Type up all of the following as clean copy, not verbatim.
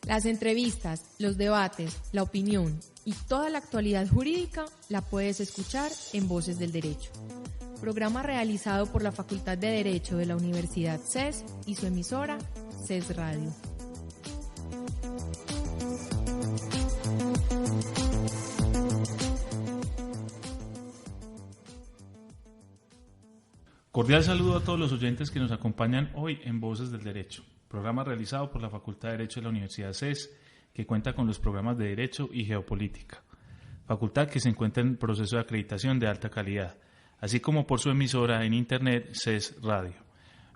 Las entrevistas, los debates, la opinión y toda la actualidad jurídica la puedes escuchar en Voces del Derecho. Programa realizado por la Facultad de Derecho de la Universidad CES y su emisora CES Radio. Cordial saludo a todos los oyentes que nos acompañan hoy en Voces del Derecho, programa realizado por la Facultad de Derecho de la Universidad CES, que cuenta con los programas de Derecho y Geopolítica, facultad que se encuentra en proceso de acreditación de alta calidad, así como por su emisora en Internet CES Radio.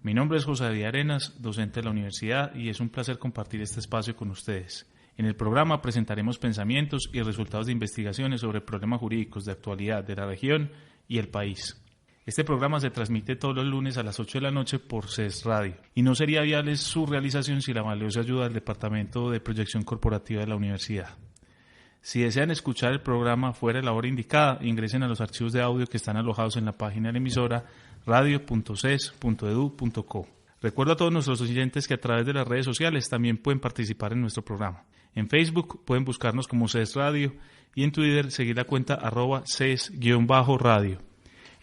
Mi nombre es José David Arenas, docente de la universidad, y es un placer compartir este espacio con ustedes. En el programa presentaremos pensamientos y resultados de investigaciones sobre problemas jurídicos de actualidad de la región y el país. Este programa se transmite todos los lunes a las 8 de la noche por CES Radio y no sería viable su realización sin la valiosa ayuda del Departamento de Proyección Corporativa de la Universidad. Si desean escuchar el programa fuera de la hora indicada, ingresen a los archivos de audio que están alojados en la página de la emisora radio.ces.edu.co. Recuerdo a todos nuestros oyentes que a través de las redes sociales también pueden participar en nuestro programa. En Facebook pueden buscarnos como CES Radio y en Twitter seguir la cuenta @CES_radio.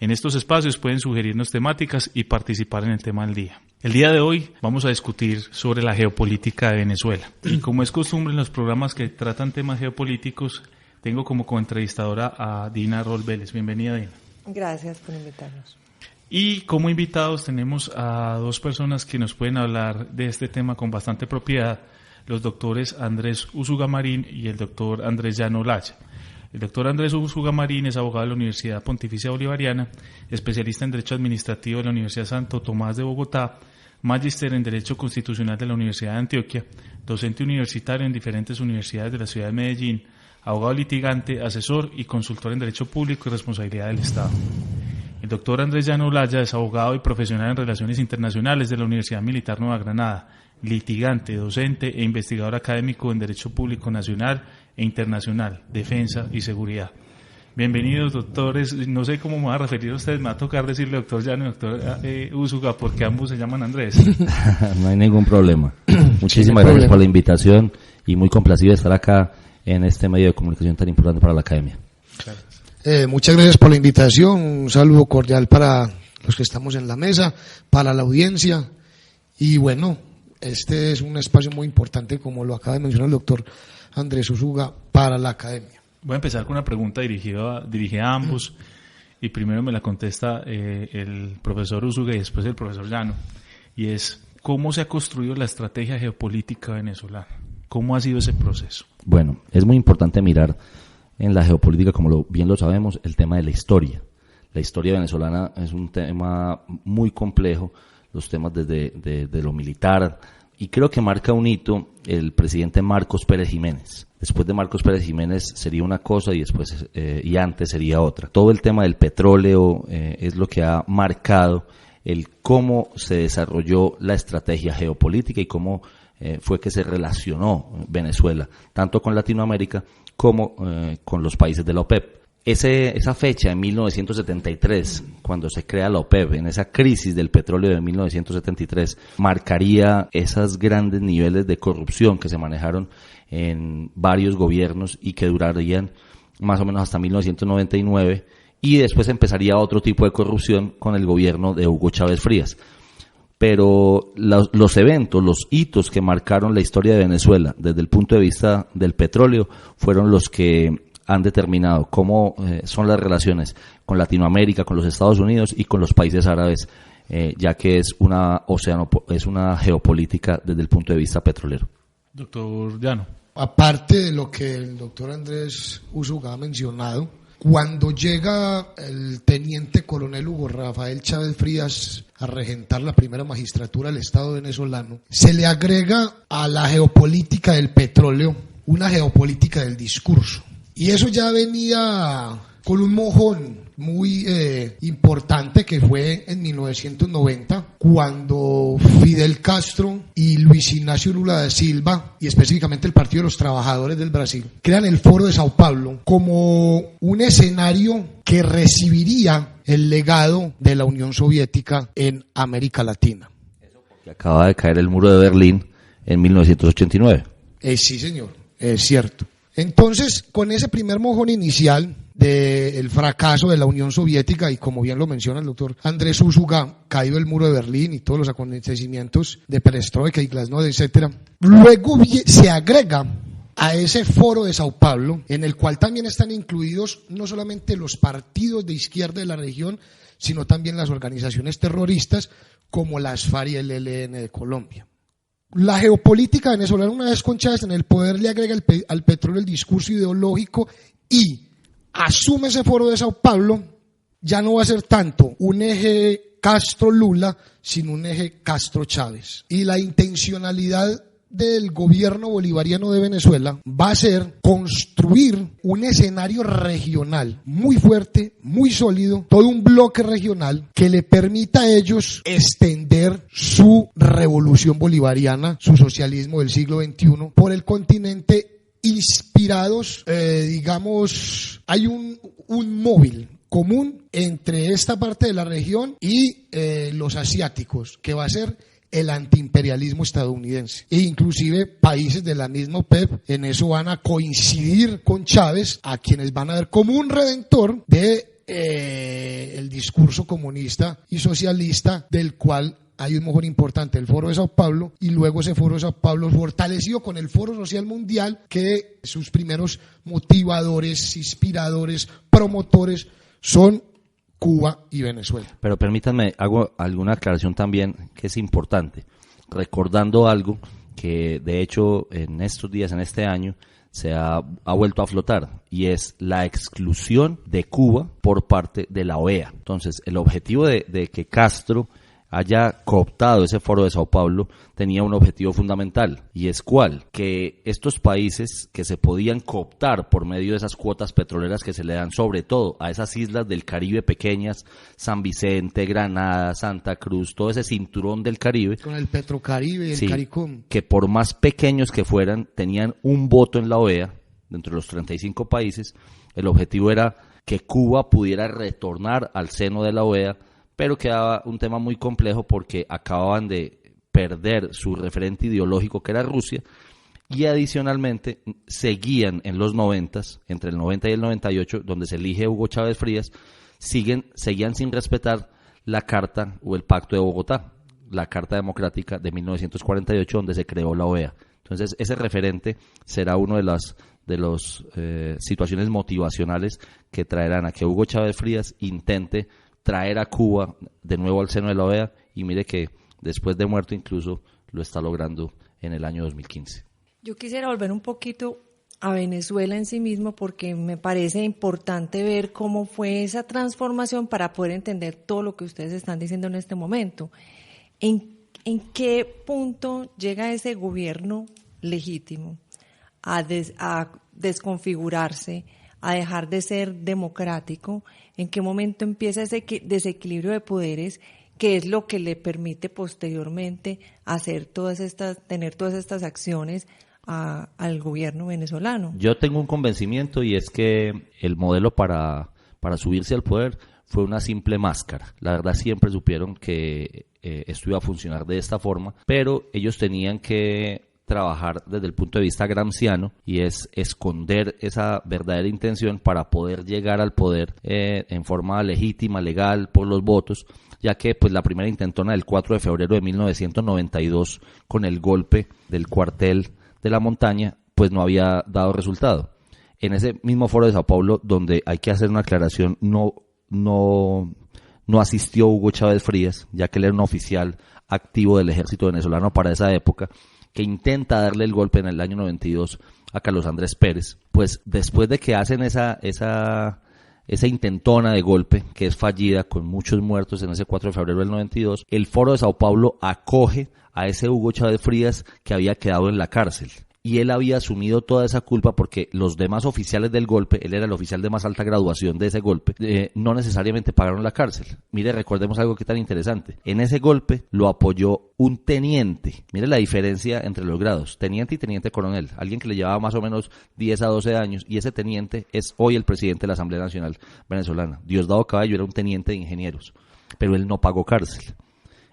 En estos espacios pueden sugerirnos temáticas y participar en el tema del día. El día de hoy vamos a discutir sobre la geopolítica de Venezuela. Y como es costumbre en los programas que tratan temas geopolíticos, tengo como coentrevistadora a Dina Rol Vélez. Bienvenida, Dina. Gracias por invitarnos. Y como invitados tenemos a dos personas que nos pueden hablar de este tema con bastante propiedad, los doctores Andrés Úsuga Marín y el doctor Andrés Llano Olaya. El doctor Andrés Úsuga Marín es abogado de la Universidad Pontificia Bolivariana, especialista en Derecho Administrativo de la Universidad Santo Tomás de Bogotá, magíster en Derecho Constitucional de la Universidad de Antioquia, docente universitario en diferentes universidades de la ciudad de Medellín, abogado litigante, asesor y consultor en Derecho Público y Responsabilidad del Estado. El doctor Andrés Llano Olaya es abogado y profesional en Relaciones Internacionales de la Universidad Militar Nueva Granada, litigante, docente e investigador académico en Derecho Público Nacional e Internacional, Defensa y Seguridad. Bienvenidos, doctores. No sé cómo me va a referir a ustedes, me va a tocar decirle doctor Llano y doctor Úsuga, porque ambos se llaman Andrés. No hay ningún problema. Muchísimas gracias por la invitación y muy complacido de estar acá en este medio de comunicación tan importante para la academia. Claro. Muchas gracias por la invitación, un saludo cordial para los que estamos en la mesa, para la audiencia, y bueno, este es un espacio muy importante, como lo acaba de mencionar el doctor Andrés Úsuga, para la academia. Voy a empezar con una pregunta dirigida a ambos, y primero me la contesta el profesor Úsuga y después el profesor Llano, y es: ¿cómo se ha construido la estrategia geopolítica venezolana? ¿Cómo ha sido ese proceso? Bueno, es muy importante mirar en la geopolítica, como bien lo sabemos, el tema de la historia. La historia venezolana es un tema muy complejo, los temas desde lo militar, y creo que marca un hito el presidente Marcos Pérez Jiménez. Después de Marcos Pérez Jiménez sería una cosa y después y antes sería otra. Todo el tema del petróleo es lo que ha marcado el cómo se desarrolló la estrategia geopolítica y cómo fue que se relacionó Venezuela, tanto con Latinoamérica como con los países de la OPEP. Esa fecha, en 1973, cuando se crea la OPEP, en esa crisis del petróleo de 1973, marcaría esos grandes niveles de corrupción que se manejaron en varios gobiernos y que durarían más o menos hasta 1999, y después empezaría otro tipo de corrupción con el gobierno de Hugo Chávez Frías. Pero los eventos, los hitos que marcaron la historia de Venezuela desde el punto de vista del petróleo fueron los que han determinado cómo son las relaciones con Latinoamérica, con los Estados Unidos y con los países árabes, ya que es una geopolítica desde el punto de vista petrolero. Doctor Llano. Aparte de lo que el doctor Andrés Úsuga ha mencionado, cuando llega el teniente coronel Hugo Rafael Chávez Frías a regentar la primera magistratura del Estado venezolano, se le agrega a la geopolítica del petróleo una geopolítica del discurso. Y eso ya venía con un mojón muy importante, que fue en 1990, cuando Fidel Castro y Luis Ignacio Lula da Silva, y específicamente el Partido de los Trabajadores del Brasil, crean el Foro de Sao Paulo como un escenario que recibiría el legado de la Unión Soviética en América Latina. Eso porque acaba de caer el muro de Berlín en 1989. Sí, señor, es cierto. Entonces, con ese primer mojón inicial del fracaso de la Unión Soviética, y como bien lo menciona el doctor Andrés Usuga, caído el muro de Berlín y todos los acontecimientos de perestroika y glasnost, etcétera, luego se agrega a ese foro de Sao Paulo, en el cual también están incluidos no solamente los partidos de izquierda de la región, sino también las organizaciones terroristas como las FARC y el ELN de Colombia. La geopolítica venezolana, una vez con Chávez en el poder, le agrega al petróleo el discurso ideológico y asume ese foro de Sao Paulo. Ya no va a ser tanto un eje Castro-Lula, sino un eje Castro-Chávez. Y la intencionalidad del gobierno bolivariano de Venezuela va a ser construir un escenario regional muy fuerte, muy sólido, todo un bloque regional que le permita a ellos extender su revolución bolivariana, su socialismo del siglo XXI por el continente, inspirados, hay un móvil común entre esta parte de la región y los asiáticos, que va a ser el antiimperialismo estadounidense. E inclusive países de la misma OPEP en eso van a coincidir con Chávez, a quienes van a ver como un redentor de el discurso comunista y socialista, del cual hay un mejor importante, el Foro de Sao Paulo, y luego ese Foro de Sao Paulo fortalecido con el Foro Social Mundial, que sus primeros motivadores, inspiradores, promotores son Cuba y Venezuela. Pero permítanme, hago alguna aclaración también que es importante, recordando algo que de hecho en estos días, en este año, se ha vuelto a flotar, y es la exclusión de Cuba por parte de la OEA. Entonces, el objetivo de que Castro haya cooptado ese foro de Sao Paulo tenía un objetivo fundamental, y es ¿cuál? Que estos países que se podían cooptar por medio de esas cuotas petroleras que se le dan sobre todo a esas islas del Caribe pequeñas, San Vicente, Granada, Santa Cruz, todo ese cinturón del Caribe, con el Petrocaribe y el sí, CARICOM, que por más pequeños que fueran tenían un voto en la OEA dentro de los 35 países. El objetivo era que Cuba pudiera retornar al seno de la OEA, pero quedaba un tema muy complejo porque acababan de perder su referente ideológico, que era Rusia, y adicionalmente seguían en los 90s, entre el 90 y el 98, donde se elige Hugo Chávez Frías, seguían sin respetar la Carta o el Pacto de Bogotá, la Carta Democrática de 1948, donde se creó la OEA. Entonces, ese referente será uno de las situaciones motivacionales que traerán a que Hugo Chávez Frías intente traer a Cuba de nuevo al seno de la OEA, y mire que después de muerto incluso lo está logrando en el año 2015. Yo quisiera volver un poquito a Venezuela en sí mismo, porque me parece importante ver cómo fue esa transformación para poder entender todo lo que ustedes están diciendo en este momento. ¿En qué punto llega ese gobierno legítimo a desconfigurarse, a dejar de ser democrático? ¿En qué momento empieza ese desequilibrio de poderes, que es lo que le permite posteriormente tener todas estas acciones al gobierno venezolano? Yo tengo un convencimiento, y es que el modelo para subirse al poder fue una simple máscara. La verdad, siempre supieron que esto iba a funcionar de esta forma, pero ellos tenían que trabajar desde el punto de vista gramsciano, y es esconder esa verdadera intención para poder llegar al poder en forma legítima, legal, por los votos, ya que pues la primera intentona del 4 de febrero de 1992 con el golpe del cuartel de la montaña pues no había dado resultado. En ese mismo foro de Sao Paulo, donde hay que hacer una aclaración, no asistió Hugo Chávez Frías, ya que él era un oficial activo del ejército venezolano para esa época, que intenta darle el golpe en el año 92 a Carlos Andrés Pérez. Pues después de que hacen esa intentona de golpe, que es fallida, con muchos muertos en ese 4 de febrero del 92, el Foro de Sao Paulo acoge a ese Hugo Chávez Frías que había quedado en la cárcel. Y él había asumido toda esa culpa porque los demás oficiales del golpe, él era el oficial de más alta graduación de ese golpe, no necesariamente pagaron la cárcel. Mire, recordemos algo que tan interesante. En ese golpe lo apoyó un teniente. Mire la diferencia entre los grados, teniente y teniente coronel. Alguien que le llevaba más o menos 10 a 12 años, y ese teniente es hoy el presidente de la Asamblea Nacional Venezolana. Diosdado Caballo era un teniente de ingenieros, pero él no pagó cárcel.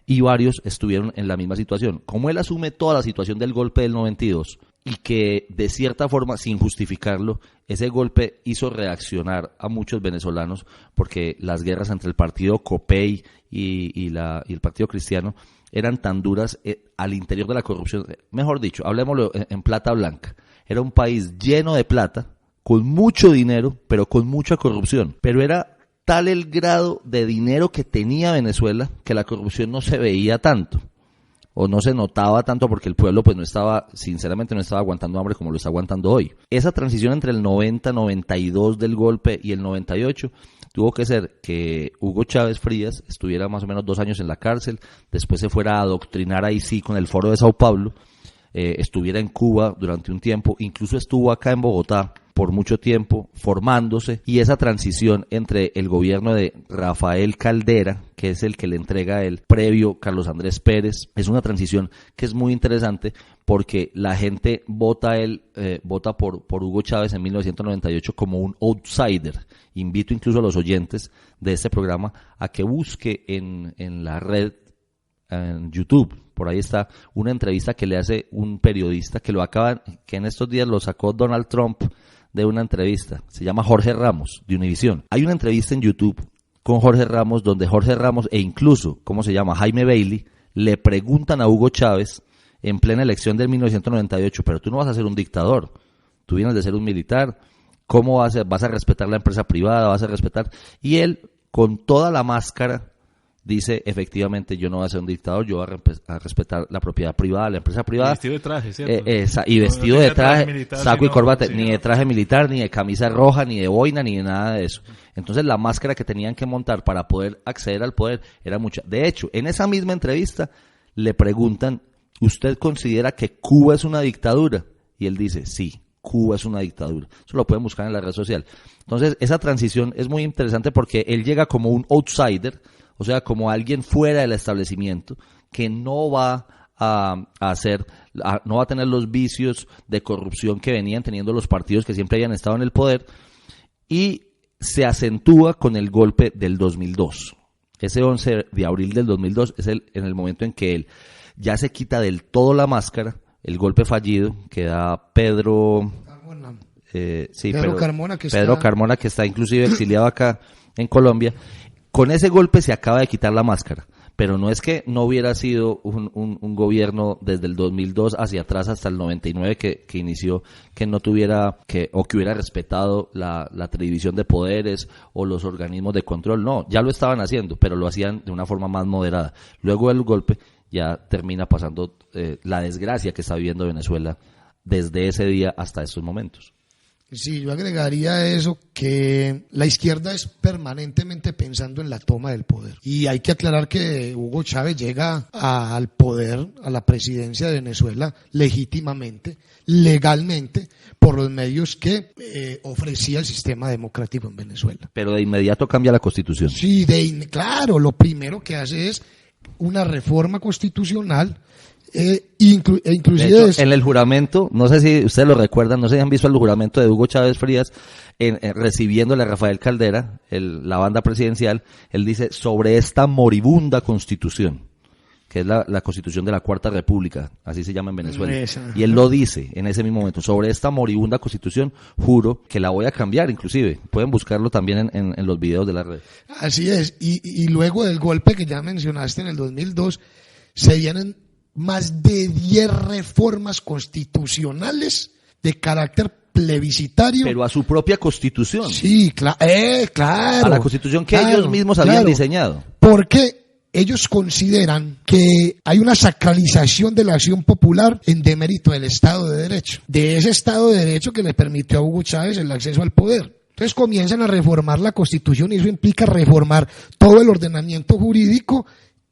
Y varios estuvieron en la misma situación. Como él asume toda la situación del golpe del 92, y que de cierta forma, sin justificarlo, ese golpe hizo reaccionar a muchos venezolanos, porque las guerras entre el partido Copey y el partido cristiano eran tan duras al interior de la corrupción. Mejor dicho, hablemoslo en plata blanca. Era un país lleno de plata, con mucho dinero, pero con mucha corrupción. Pero era tal el grado de dinero que tenía Venezuela que la corrupción no se veía tanto, o no se notaba tanto, porque el pueblo pues sinceramente no estaba aguantando hambre como lo está aguantando hoy. Esa transición entre el 90-92 del golpe y el 98 tuvo que ser que Hugo Chávez Frías estuviera más o menos 2 años en la cárcel, después se fuera a adoctrinar ahí sí con el Foro de Sao Paulo, estuviera en Cuba durante un tiempo, incluso estuvo acá en Bogotá por mucho tiempo formándose, y esa transición entre el gobierno de Rafael Caldera, que es el que le entrega el previo Carlos Andrés Pérez, es una transición que es muy interesante porque la gente vota por Hugo Chávez en 1998 como un outsider. Invito incluso a los oyentes de este programa a que busque en la red, en YouTube, por ahí está una entrevista que le hace un periodista que en estos días lo sacó Donald Trump de una entrevista, se llama Jorge Ramos, de Univisión. Hay una entrevista en YouTube con Jorge Ramos, donde Jorge Ramos e incluso, Jaime Bailey, le preguntan a Hugo Chávez en plena elección del 1998, pero tú no vas a ser un dictador, tú vienes de ser un militar, ¿cómo vas a respetar la empresa privada? ¿Vas a respetar? Y él, con toda la máscara, dice, efectivamente, yo no voy a ser un dictador, yo voy a respetar la propiedad privada, la empresa privada. Y vestido de traje, ¿cierto? Y vestido de traje, militar, saco y corbata, ni de traje militar, ni de camisa roja, ni de boina, ni de nada de eso. Entonces la máscara que tenían que montar para poder acceder al poder era mucha. De hecho, en esa misma entrevista le preguntan, ¿usted considera que Cuba es una dictadura? Y él dice, sí, Cuba es una dictadura. Eso lo pueden buscar en la red social. Entonces esa transición es muy interesante porque él llega como un outsider, o sea, como alguien fuera del establecimiento, que no va no va a tener los vicios de corrupción que venían teniendo los partidos que siempre habían estado en el poder, y se acentúa con el golpe del 2002. Ese 11 de abril del 2002 es en el momento en que él ya se quita del todo la máscara, el golpe fallido que da Pedro Carmona, que está inclusive exiliado acá en Colombia. Con ese golpe se acaba de quitar la máscara, pero no es que no hubiera sido un gobierno desde el 2002 hacia atrás hasta el 99 que inició, que no tuviera que hubiera respetado la división de poderes o los organismos de control. No, ya lo estaban haciendo, pero lo hacían de una forma más moderada. Luego del golpe ya termina pasando la desgracia que está viviendo Venezuela desde ese día hasta estos momentos. Sí, yo agregaría a eso que la izquierda es permanentemente pensando en la toma del poder. Y hay que aclarar que Hugo Chávez llega al poder, a la presidencia de Venezuela, legítimamente, legalmente, por los medios que ofrecía el sistema democrático en Venezuela. Pero de inmediato cambia la Constitución. Sí, claro, lo primero que hace es una reforma constitucional. Inclusive de hecho, en el juramento, no sé si ustedes lo recuerdan, no sé si han visto el juramento de Hugo Chávez Frías recibiéndole a Rafael Caldera, la banda presidencial. Él dice, sobre esta moribunda constitución, que es la constitución de la Cuarta República, así se llama en Venezuela, y él lo dice en ese mismo momento, sobre esta moribunda constitución juro que la voy a cambiar. Inclusive pueden buscarlo también en los videos de la red. Así es, y luego del golpe que ya mencionaste en el 2002 se vienen más de 10 reformas constitucionales de carácter plebiscitario. Pero a su propia constitución. Sí, claro. A la constitución que ellos mismos habían diseñado. Porque ellos consideran que hay una sacralización de la acción popular en demérito del Estado de Derecho. De ese Estado de Derecho que le permitió a Hugo Chávez el acceso al poder. Entonces comienzan a reformar la constitución y eso implica reformar todo el ordenamiento jurídico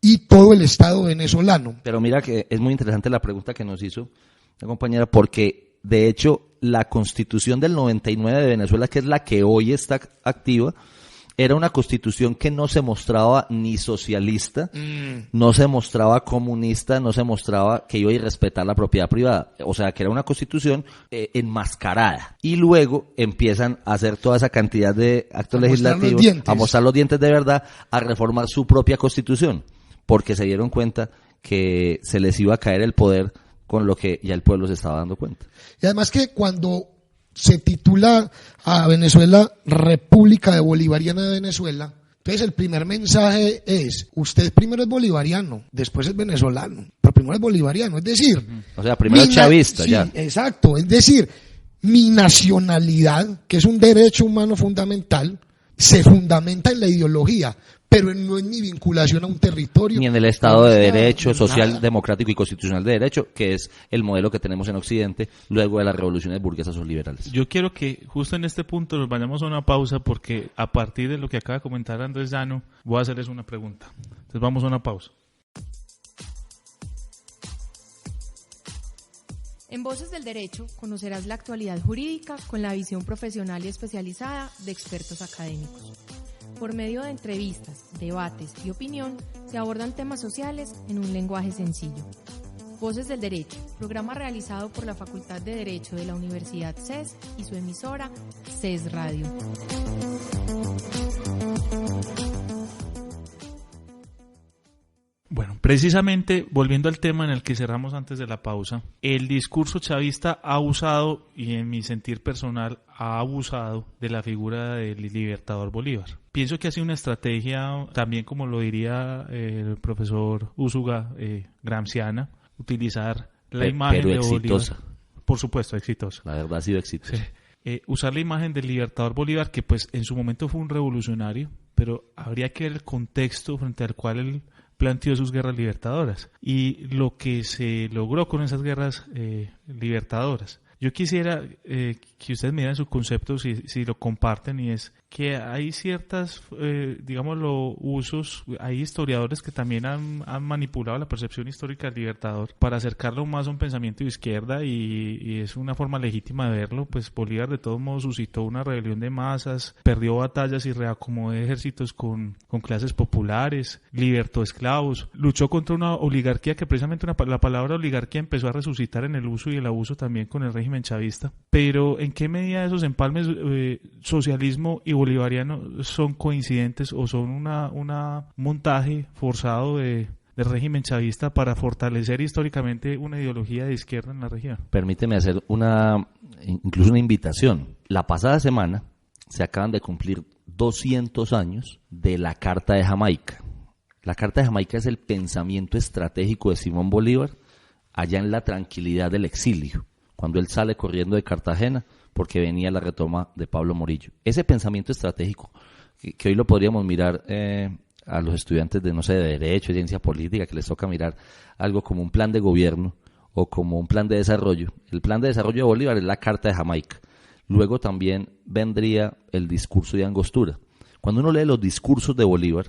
y todo el Estado venezolano. Pero mira que es muy interesante la pregunta que nos hizo la compañera, porque de hecho la Constitución del 99 de Venezuela, que es la que hoy está activa, era una constitución que no se mostraba ni socialista, no se mostraba comunista, no se mostraba que iba a respetar la propiedad privada. O sea, que era una constitución enmascarada. Y luego empiezan a hacer toda esa cantidad de actos legislativos, a mostrar los dientes de verdad, a reformar su propia constitución, porque se dieron cuenta que se les iba a caer el poder con lo que ya el pueblo se estaba dando cuenta. Y además que cuando se titula a Venezuela República Bolivariana de Venezuela, entonces el primer mensaje es, usted primero es bolivariano, después es venezolano, pero primero es bolivariano, es decir... O sea, primero chavista, sí, ya. Exacto, es decir, mi nacionalidad, que es un derecho humano fundamental, se fundamenta en la ideología, pero no en mi vinculación a un territorio. Ni en el Estado de Derecho, social, democrático y constitucional de derecho, que es el modelo que tenemos en Occidente luego de las revoluciones burguesas o liberales. Yo quiero que justo en este punto nos vayamos a una pausa porque a partir de lo que acaba de comentar Andrés Llano, voy a hacerles una pregunta. Entonces vamos a una pausa. En Voces del Derecho conocerás la actualidad jurídica con la visión profesional y especializada de expertos académicos. Por medio de entrevistas, debates y opinión, se abordan temas sociales en un lenguaje sencillo. Voces del Derecho, programa realizado por la Facultad de Derecho de la Universidad CES y su emisora CES Radio. Bueno, precisamente volviendo al tema en el que cerramos antes de la pausa, el discurso chavista ha abusado, y en mi sentir personal, ha abusado de la figura del libertador Bolívar. Pienso que ha sido una estrategia, también como lo diría el profesor Úsuga, gramsciana, utilizar la imagen de exitosa. Bolívar. Por supuesto, exitosa. La verdad ha sido exitosa. Sí. Usar la imagen del libertador Bolívar, que pues en su momento fue un revolucionario, pero habría que ver el contexto frente al cual él planteó sus guerras libertadoras y lo que se logró con esas guerras libertadoras. Yo quisiera que ustedes me dieran su concepto, si lo comparten, y es que hay ciertas, digámoslo, usos, hay historiadores que también han manipulado la percepción histórica del libertador para acercarlo más a un pensamiento de izquierda y es una forma legítima de verlo, pues Bolívar de todos modos suscitó una rebelión de masas, perdió batallas y reacomodó ejércitos con clases populares, libertó esclavos, luchó contra una oligarquía que precisamente la palabra oligarquía empezó a resucitar en el uso y el abuso también con el régimen chavista, pero ¿en qué medida esos empalmes socialismo y bolivariano son coincidentes o son un montaje forzado de régimen chavista para fortalecer históricamente una ideología de izquierda en la región? Permíteme hacer incluso una invitación. La pasada semana se acaban de cumplir 200 años de la Carta de Jamaica. La Carta de Jamaica es el pensamiento estratégico de Simón Bolívar allá en la tranquilidad del exilio, cuando él sale corriendo de Cartagena porque venía la retoma de Pablo Morillo. Ese pensamiento estratégico, que hoy lo podríamos mirar a los estudiantes de, no sé, de Derecho, de Ciencia Política, que les toca mirar algo como un plan de gobierno o como un plan de desarrollo. El plan de desarrollo de Bolívar es la Carta de Jamaica. Luego también vendría el discurso de Angostura. Cuando uno lee los discursos de Bolívar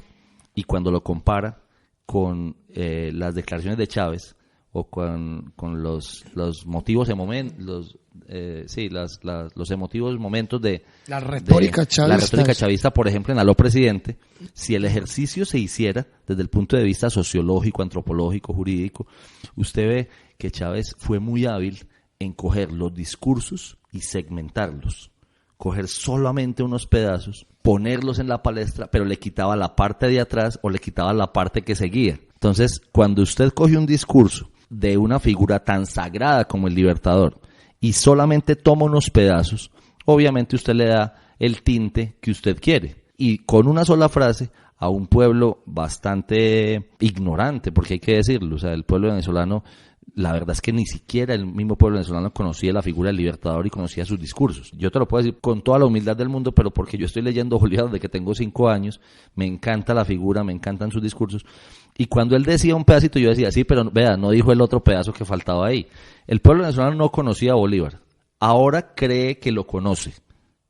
y cuando lo compara con las declaraciones de Chávez, o con los motivos de los emotivos momentos de la retórica chavista, por ejemplo, en Aló Presidente, si el ejercicio se hiciera desde el punto de vista sociológico, antropológico, jurídico, usted ve que Chávez fue muy hábil en coger los discursos y segmentarlos, coger solamente unos pedazos, ponerlos en la palestra, pero le quitaba la parte de atrás o le quitaba la parte que seguía. Entonces, cuando usted coge un discurso de una figura tan sagrada como el libertador y solamente toma unos pedazos, obviamente usted le da el tinte que usted quiere, y con una sola frase a un pueblo bastante ignorante, porque hay que decirlo, o sea, el pueblo venezolano, la verdad es que ni siquiera el mismo pueblo venezolano conocía la figura del libertador y conocía sus discursos. Yo te lo puedo decir con toda la humildad del mundo, pero porque yo estoy leyendo Bolívar desde que tengo 5 años, me encanta la figura, me encantan sus discursos, y cuando él decía un pedacito yo decía, sí, pero vea, no dijo el otro pedazo que faltaba ahí. El pueblo venezolano no conocía a Bolívar, ahora cree que lo conoce,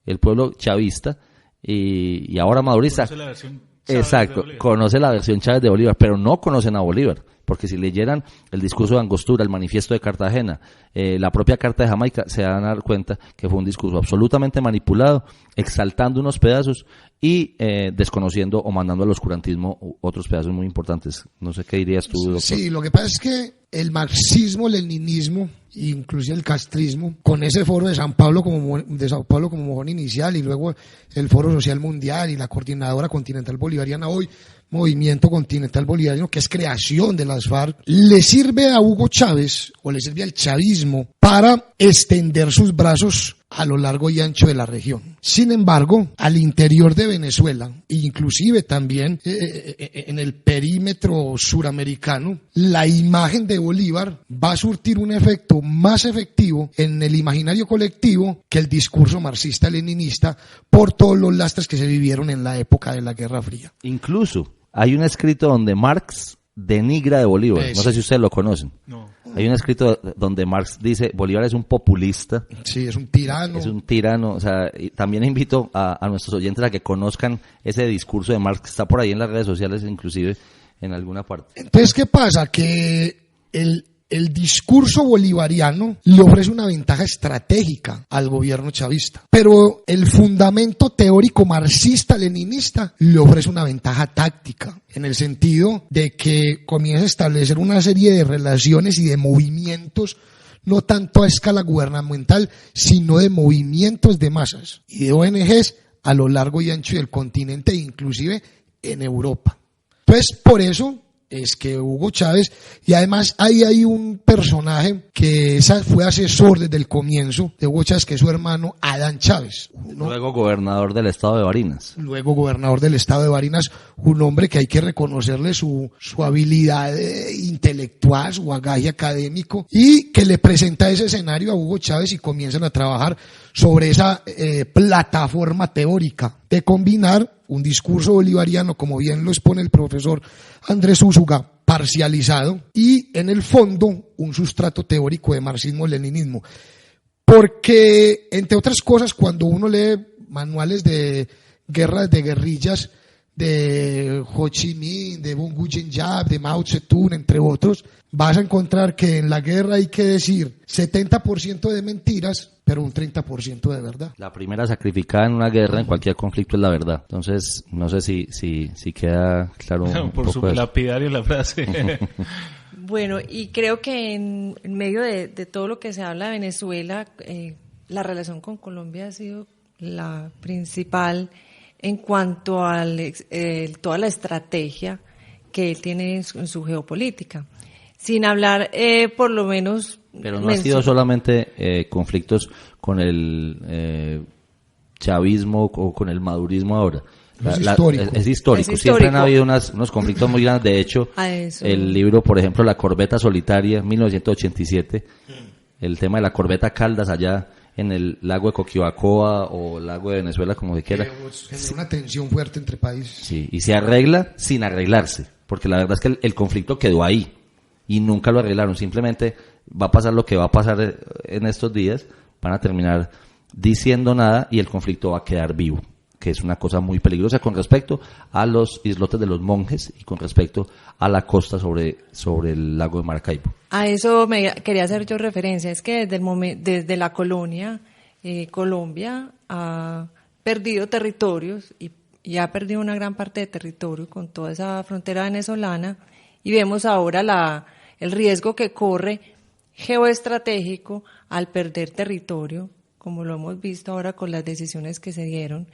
el pueblo chavista y ahora madurista. Conoce la versión Exacto, conoce la versión Chávez de Bolívar, pero no conocen a Bolívar, porque si leyeran el discurso de Angostura, el manifiesto de Cartagena, la propia Carta de Jamaica, se van a dar cuenta que fue un discurso absolutamente manipulado, exaltando unos pedazos y desconociendo o mandando al oscurantismo otros pedazos muy importantes. No sé qué dirías tú, doctor. Sí, lo que pasa es que el marxismo-leninismo, inclusive el castrismo, con ese foro de Sao Paulo como mojón inicial y luego el Foro Social Mundial y la Coordinadora Continental Bolivariana hoy, movimiento continental bolivariano, que es creación de las FARC, le sirve a Hugo Chávez o le sirve al chavismo para extender sus brazos a lo largo y ancho de la región. Sin embargo, al interior de Venezuela, inclusive también en el perímetro suramericano, la imagen de Bolívar va a surtir un efecto más efectivo en el imaginario colectivo que el discurso marxista-leninista por todos los lastres que se vivieron en la época de la Guerra Fría. Incluso hay un escrito donde Marx denigra de Bolívar. No sé si ustedes lo conocen. No. Hay un escrito donde Marx dice Bolívar es un populista. Sí, es un tirano. Es un tirano. O sea, y también invito a nuestros oyentes a que conozcan ese discurso de Marx que está por ahí en las redes sociales, inclusive en alguna parte. Entonces, ¿qué pasa? Que el discurso bolivariano le ofrece una ventaja estratégica al gobierno chavista, pero el fundamento teórico marxista-leninista le ofrece una ventaja táctica, en el sentido de que comienza a establecer una serie de relaciones y de movimientos, no tanto a escala gubernamental, sino de movimientos de masas y de ONGs a lo largo y ancho del continente e inclusive en Europa. Entonces, por eso es que Hugo Chávez, y además ahí hay un personaje que fue asesor desde el comienzo de Hugo Chávez, que es su hermano Adán Chávez, ¿no? Luego gobernador del estado de Barinas. Luego gobernador del estado de Barinas, un hombre que hay que reconocerle su habilidad intelectual, su bagaje académico, y que le presenta ese escenario a Hugo Chávez y comienzan a trabajar sobre esa plataforma teórica de combinar un discurso bolivariano, como bien lo expone el profesor Andrés Úsuga, parcializado, y en el fondo un sustrato teórico de marxismo-leninismo. Porque, entre otras cosas, cuando uno lee manuales de guerras, de guerrillas, de Ho Chi Minh, de Bungu Yen-yap, de Mao Zedong, entre otros, vas a encontrar que en la guerra hay que decir 70% de mentiras, pero un 30% de verdad. La primera sacrificada en una guerra, en cualquier conflicto, es la verdad. Entonces, no sé si queda claro. No, por su lapidario la frase. Bueno, y creo que en medio de todo lo que se habla de Venezuela, la relación con Colombia ha sido la principal en cuanto a toda la estrategia que él tiene en su geopolítica. Sin hablar, por lo menos... Pero no ha sido solamente conflictos con el chavismo o con el madurismo ahora. Es histórico. Es histórico. Siempre han habido unos conflictos muy grandes. De hecho, el libro, por ejemplo, La Corbeta Solitaria, 1987, el tema de la corbeta Caldas allá en el lago de Coquibacoa o lago de Venezuela, como se quiera. Es una tensión fuerte entre países. Sí, y se arregla sin arreglarse, porque la verdad es que el conflicto quedó ahí y nunca lo arreglaron. Simplemente va a pasar lo que va a pasar en estos días, van a terminar diciendo nada y el conflicto va a quedar vivo, que es una cosa muy peligrosa con respecto a los islotes de los monjes y con respecto a la costa sobre el lago de Maracaibo. A eso quería hacer yo referencia, es que desde la colonia, Colombia ha perdido territorios y ha perdido una gran parte de territorio con toda esa frontera venezolana, y vemos ahora el riesgo que corre geoestratégico al perder territorio, como lo hemos visto ahora con las decisiones que se dieron.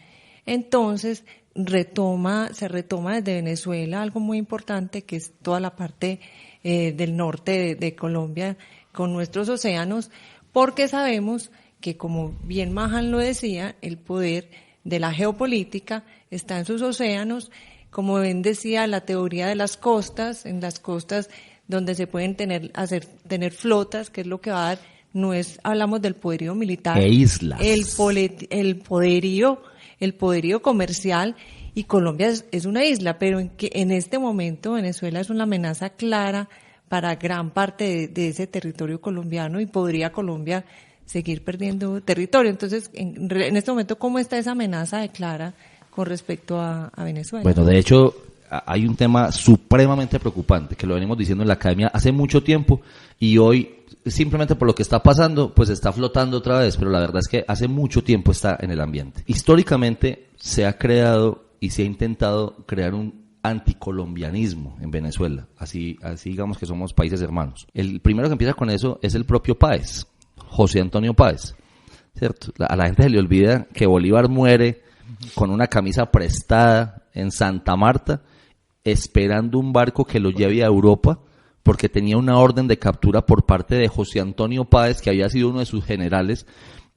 Entonces se retoma desde Venezuela algo muy importante, que es toda la parte del norte de Colombia con nuestros océanos, porque sabemos que, como bien Mahan lo decía, el poder de la geopolítica está en sus océanos. Como bien decía, la teoría de las costas, en las costas donde se pueden tener flotas, que es lo que va a dar, hablamos del poderío militar, e islas, el poderío comercial, y Colombia es una isla, pero en este momento Venezuela es una amenaza clara para gran parte de ese territorio colombiano, y podría Colombia seguir perdiendo territorio. Entonces, en este momento, ¿cómo está esa amenaza de clara con respecto a Venezuela? Bueno, de hecho, hay un tema supremamente preocupante que lo venimos diciendo en la academia hace mucho tiempo, y hoy, simplemente por lo que está pasando, pues está flotando otra vez, pero la verdad es que hace mucho tiempo está en el ambiente. Históricamente se ha creado y se ha intentado crear un anticolombianismo en Venezuela, así digamos que somos países hermanos. El primero que empieza con eso es el propio Páez, José Antonio Páez, ¿cierto? A la gente se le olvida que Bolívar muere con una camisa prestada en Santa Marta esperando un barco que lo lleve a Europa, porque tenía una orden de captura por parte de José Antonio Páez, que había sido uno de sus generales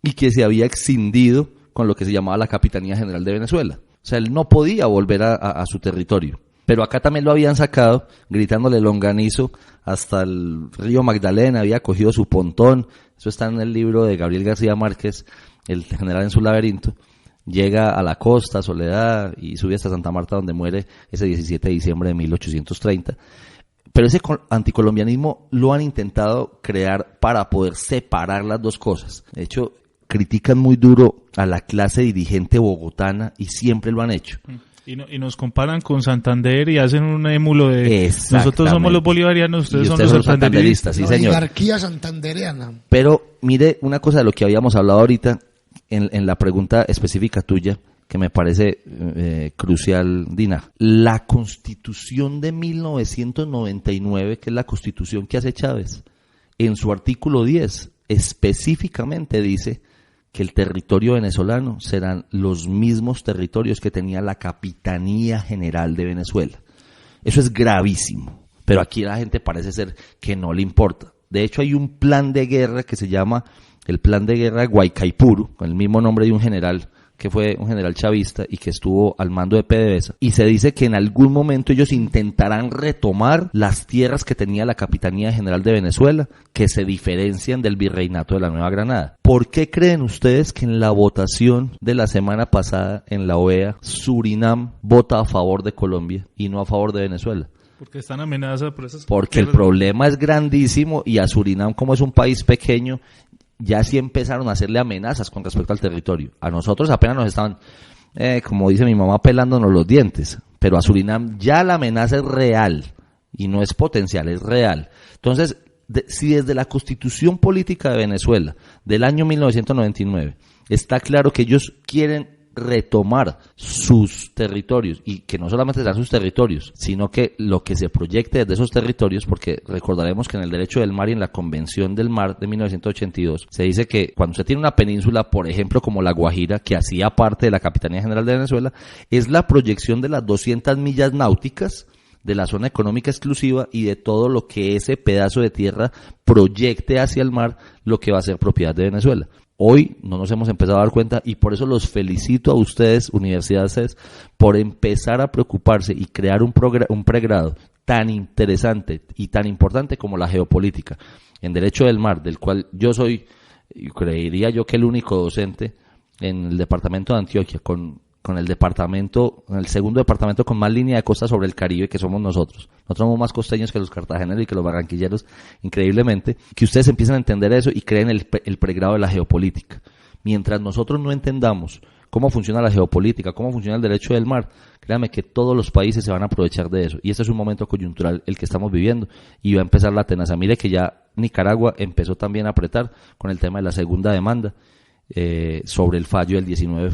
y que se había escindido con lo que se llamaba la Capitanía General de Venezuela. O sea, él no podía volver a su territorio. Pero acá también lo habían sacado, gritándole longanizo hasta el río Magdalena, había cogido su pontón. Eso está en el libro de Gabriel García Márquez, El general en su laberinto. Llega a la costa, Soledad, y sube hasta Santa Marta, donde muere ese 17 de diciembre de 1830. Pero ese anticolombianismo lo han intentado crear para poder separar las dos cosas. De hecho, critican muy duro a la clase dirigente bogotana y siempre lo han hecho. Y nos comparan con Santander y hacen un émulo de nosotros somos los bolivarianos, ustedes son los santanderistas. Sí, señor. Oligarquía santandereana. Pero mire una cosa de lo que habíamos hablado ahorita en la pregunta específica tuya, que me parece crucial, Dina. La Constitución de 1999, que es la Constitución que hace Chávez, en su artículo 10 específicamente dice que el territorio venezolano serán los mismos territorios que tenía la Capitanía General de Venezuela. Eso es gravísimo, pero aquí la gente parece ser que no le importa. De hecho, hay un plan de guerra que se llama el Plan de Guerra Guaycaipuro, con el mismo nombre de un general que fue un general chavista y que estuvo al mando de PDVSA, y se dice que en algún momento ellos intentarán retomar las tierras que tenía la Capitanía General de Venezuela, que se diferencian del virreinato de la Nueva Granada. ¿Por qué creen ustedes que en la votación de la semana pasada en la OEA, Surinam vota a favor de Colombia y no a favor de Venezuela? Porque están amenazados por esas... Porque el problema es grandísimo y a Surinam, como es un país pequeño, ya sí empezaron a hacerle amenazas con respecto al territorio. A nosotros apenas nos estaban, como dice mi mamá, pelándonos los dientes, pero a Surinam ya la amenaza es real y no es potencial, es real. Entonces, si desde la Constitución Política de Venezuela del año 1999 está claro que ellos quieren retomar sus territorios, y que no solamente serán sus territorios, sino que lo que se proyecte desde esos territorios, porque recordaremos que en el derecho del mar y en la Convención del Mar de 1982 se dice que cuando se tiene una península, por ejemplo como la Guajira, que hacía parte de la Capitanía General de Venezuela, es la proyección de las 200 millas náuticas de la zona económica exclusiva y de todo lo que ese pedazo de tierra proyecte hacia el mar, lo que va a ser propiedad de Venezuela. Hoy no nos hemos empezado a dar cuenta, y por eso los felicito a ustedes, universidades, por empezar a preocuparse y crear un pregrado tan interesante y tan importante como la geopolítica en Derecho del Mar, del cual yo soy, creería yo, que el único docente en el departamento de Antioquia, con el departamento, el segundo departamento con más línea de costa sobre el Caribe, que somos nosotros. Nosotros somos más costeños que los cartageneros y que los barranquilleros, increíblemente. Que ustedes empiecen a entender eso y creen el pregrado de la geopolítica. Mientras nosotros no entendamos cómo funciona la geopolítica, cómo funciona el derecho del mar, créanme que todos los países se van a aprovechar de eso. Y este es un momento coyuntural el que estamos viviendo, y va a empezar la tenaza. Mire que ya Nicaragua empezó también a apretar con el tema de la segunda demanda, sobre el fallo del 19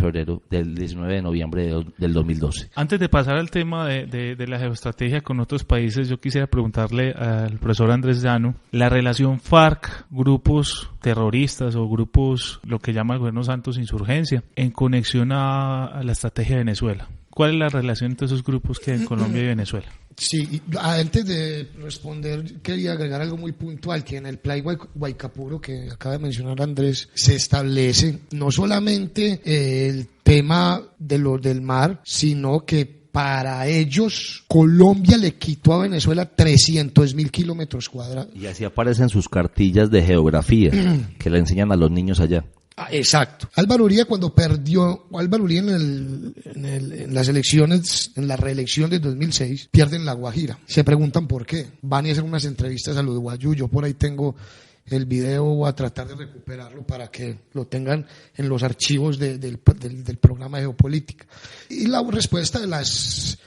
de noviembre del 2012. Antes de pasar al tema de la geoestrategia con otros países, yo quisiera preguntarle al profesor Andrés Llano, la relación FARC, grupos terroristas o grupos, lo que llama el gobierno Santos, insurgencia, en conexión a la estrategia de Venezuela. ¿Cuál es la relación entre esos grupos que hay en Colombia y Venezuela? Sí, antes de responder quería agregar algo muy puntual, que en el Plan Guaycapuro que acaba de mencionar Andrés se establece no solamente el tema del mar, sino que para ellos Colombia le quitó a Venezuela 300.000 kilómetros cuadrados. Y así aparecen sus cartillas de geografía que le enseñan a los niños allá. Exacto. Álvaro Uribe, cuando perdió, Álvaro Uribe en las elecciones, en la reelección de 2006, pierden la Guajira. Se preguntan por qué. Van a hacer unas entrevistas a los de Guayú. Yo por ahí tengo el video, voy a tratar de recuperarlo para que lo tengan en los archivos del programa de geopolítica. Y la respuesta de las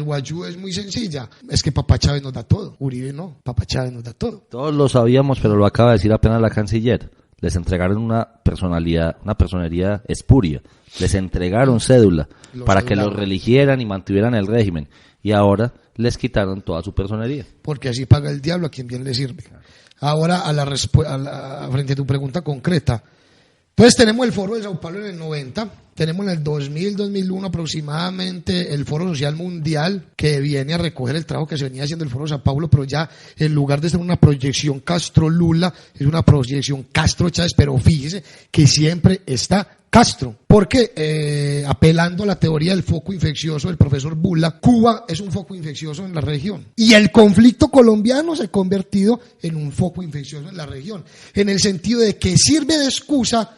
Guayú es muy sencilla. Es que Papá Chávez nos da todo. Uribe no. Papá Chávez nos da todo. Todos lo sabíamos, pero lo acaba de decir apenas la canciller. Les entregaron una personería espuria. Les entregaron cédula para que los religieran y mantuvieran el régimen. Y ahora les quitaron toda su personería. Porque así paga el diablo a quien bien le sirve. Ahora, frente a tu pregunta concreta. Entonces tenemos el foro de Sao Paulo en el 90, Tenemos en el 2000-2001 aproximadamente el Foro Social Mundial, que viene a recoger el trabajo que se venía haciendo el Foro Sao Paulo, pero ya en lugar de ser una proyección Castro-Lula, es una proyección Castro-Chávez, pero fíjese que siempre está Castro, porque apelando a la teoría del foco infeccioso del profesor Bula, Cuba es un foco infeccioso en la región y el conflicto colombiano se ha convertido en un foco infeccioso en la región, en el sentido de que sirve de excusa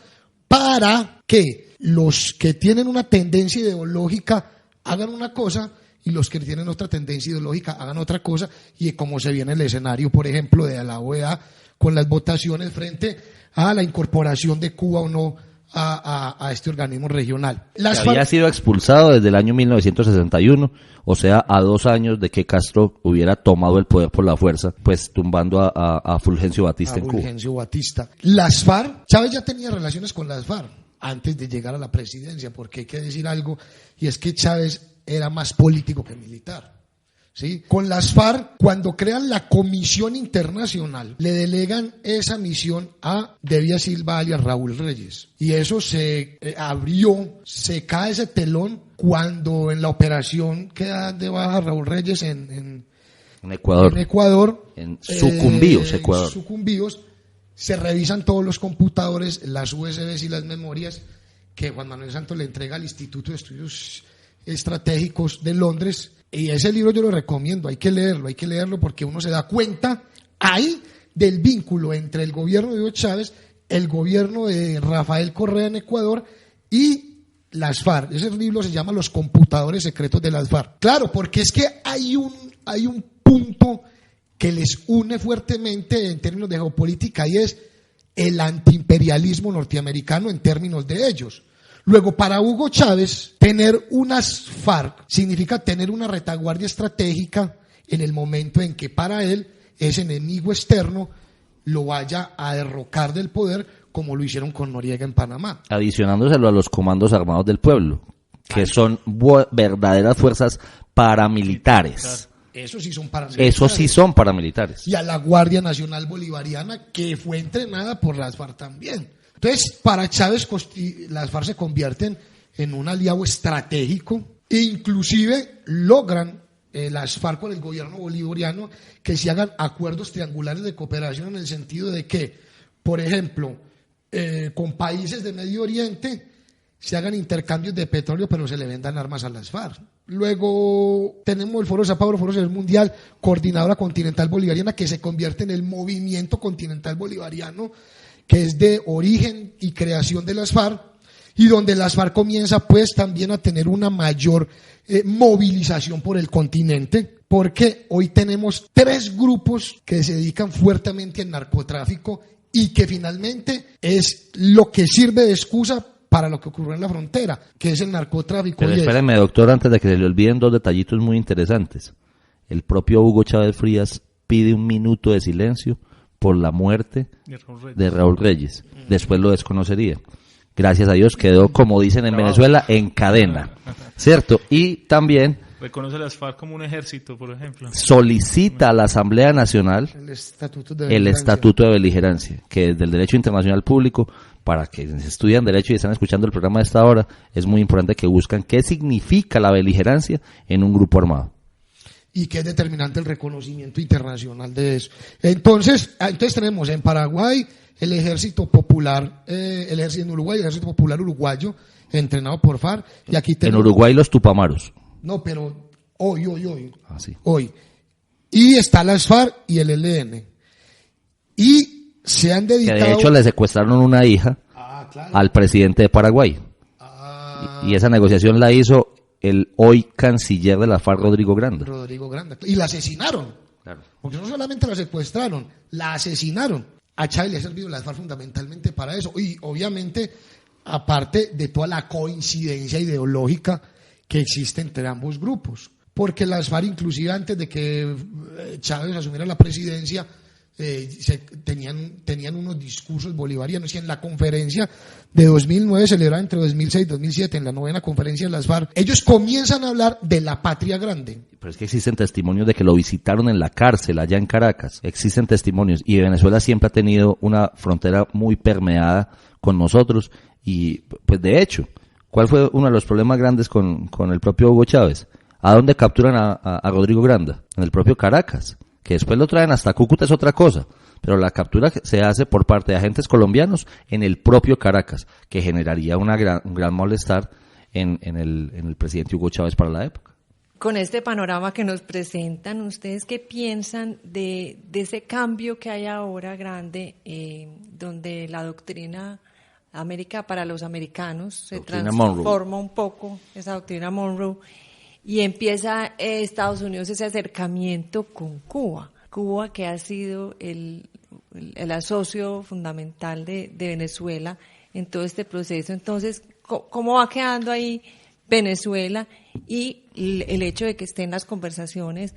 para que los que tienen una tendencia ideológica hagan una cosa y los que tienen otra tendencia ideológica hagan otra cosa, y como se viene el escenario, por ejemplo, de la OEA con las votaciones frente a la incorporación de Cuba o no a este organismo regional. Había sido expulsado desde el año 1961, o sea, a 2 años de que Castro hubiera tomado el poder por la fuerza, pues tumbando a Fulgencio Batista en Cuba. Fulgencio Batista. Las FARC, Chávez ya tenía relaciones con las FARC antes de llegar a la presidencia, porque hay que decir algo, y es que Chávez era más político que militar. ¿Sí? Con las FARC, cuando crean la Comisión Internacional, le delegan esa misión a Devia Silva alias Raúl Reyes. Y eso se abrió, se cae ese telón cuando en la operación queda de baja Raúl Reyes en Ecuador. En Sucumbíos, Ecuador. Sucumbíos, se revisan todos los computadores, las USBs y las memorias que Juan Manuel Santos le entrega al Instituto de Estudios Estratégicos de Londres. Y ese libro yo lo recomiendo, hay que leerlo porque uno se da cuenta ahí del vínculo entre el gobierno de Hugo Chávez, el gobierno de Rafael Correa en Ecuador y las FARC. Ese libro se llama Los computadores secretos de las FARC. Claro, porque es que hay un punto que les une fuertemente en términos de geopolítica, y es el antiimperialismo norteamericano en términos de ellos. Luego, para Hugo Chávez, tener unas FARC significa tener una retaguardia estratégica en el momento en que para él ese enemigo externo lo vaya a derrocar del poder, como lo hicieron con Noriega en Panamá. Adicionándoselo a los comandos armados del pueblo, que son verdaderas fuerzas paramilitares. Esos sí son paramilitares. Y a la Guardia Nacional Bolivariana, que fue entrenada por las FARC también. Entonces, para Chávez, las FARC se convierten en un aliado estratégico e inclusive logran las FARC con el gobierno bolivariano que se hagan acuerdos triangulares de cooperación, en el sentido de que, por ejemplo, con países de Medio Oriente se hagan intercambios de petróleo, pero se le vendan armas a las FARC. Luego tenemos el Foro Sao Paulo, Foro Social Mundial, Coordinadora Continental Bolivariana, que se convierte en el Movimiento Continental Bolivariano, que es de origen y creación de las FARC, y donde las FARC comienza pues también a tener una mayor movilización por el continente, porque hoy tenemos 3 grupos que se dedican fuertemente al narcotráfico y que finalmente es lo que sirve de excusa para lo que ocurrió en la frontera, que es el narcotráfico. Pero espéreme, doctor, antes de que se le olviden 2 detallitos muy interesantes. El propio Hugo Chávez Frías pide 1 minuto de silencio por la muerte de Raúl Reyes. Después lo desconocería. Gracias a Dios quedó, como dicen en Venezuela, en cadena, ¿cierto? Y también reconoce a las FARC como un ejército, por ejemplo. Solicita a la Asamblea Nacional el Estatuto de Beligerancia, que desde el Derecho Internacional Público, para quienes estudian Derecho y están escuchando el programa de esta hora, es muy importante que buscan qué significa la beligerancia en un grupo armado. Y que es determinante el reconocimiento internacional de eso. Entonces tenemos en Paraguay el Ejército Popular, en Uruguay el Ejército Popular Uruguayo, entrenado por FARC, y aquí tenemos... En Uruguay los Tupamaros. No, pero hoy. Ah, sí. Hoy. Y está las FARC y el ELN. Y se han dedicado... Que de hecho le secuestraron una hija al presidente de Paraguay. Y esa negociación la hizo el hoy canciller de la FARC, Rodrigo Granda. Y la asesinaron. Claro. Porque no solamente la secuestraron, la asesinaron. A Chávez le ha servido las FARC fundamentalmente para eso. Y obviamente, aparte de toda la coincidencia ideológica que existe entre ambos grupos. Porque las FARC, inclusive antes de que Chávez asumiera la presidencia, tenían unos discursos bolivarianos, y en la conferencia de 2009 celebrada entre 2006 y 2007, en la 9ª conferencia de las FARC, ellos comienzan a hablar de la patria grande. Pero es que existen testimonios de que lo visitaron en la cárcel allá en Caracas, existen testimonios, y Venezuela siempre ha tenido una frontera muy permeada con nosotros, y pues de hecho ¿Cuál fue uno de los problemas grandes con el propio Hugo Chávez? ¿A dónde capturan a Rodrigo Granda? En el propio Caracas, que después lo traen hasta Cúcuta, es otra cosa. Pero la captura se hace por parte de agentes colombianos en el propio Caracas, que generaría un gran malestar en el presidente Hugo Chávez para la época. Con este panorama que nos presentan, ¿ustedes qué piensan de ese cambio que hay ahora grande, donde la doctrina América para los americanos se Doctrina transforma Monroe. Un poco, esa doctrina Monroe, y empieza Estados Unidos ese acercamiento con Cuba? Cuba, que ha sido el asocio fundamental de Venezuela en todo este proceso. Entonces, ¿cómo va quedando ahí Venezuela y el hecho de que estén las conversaciones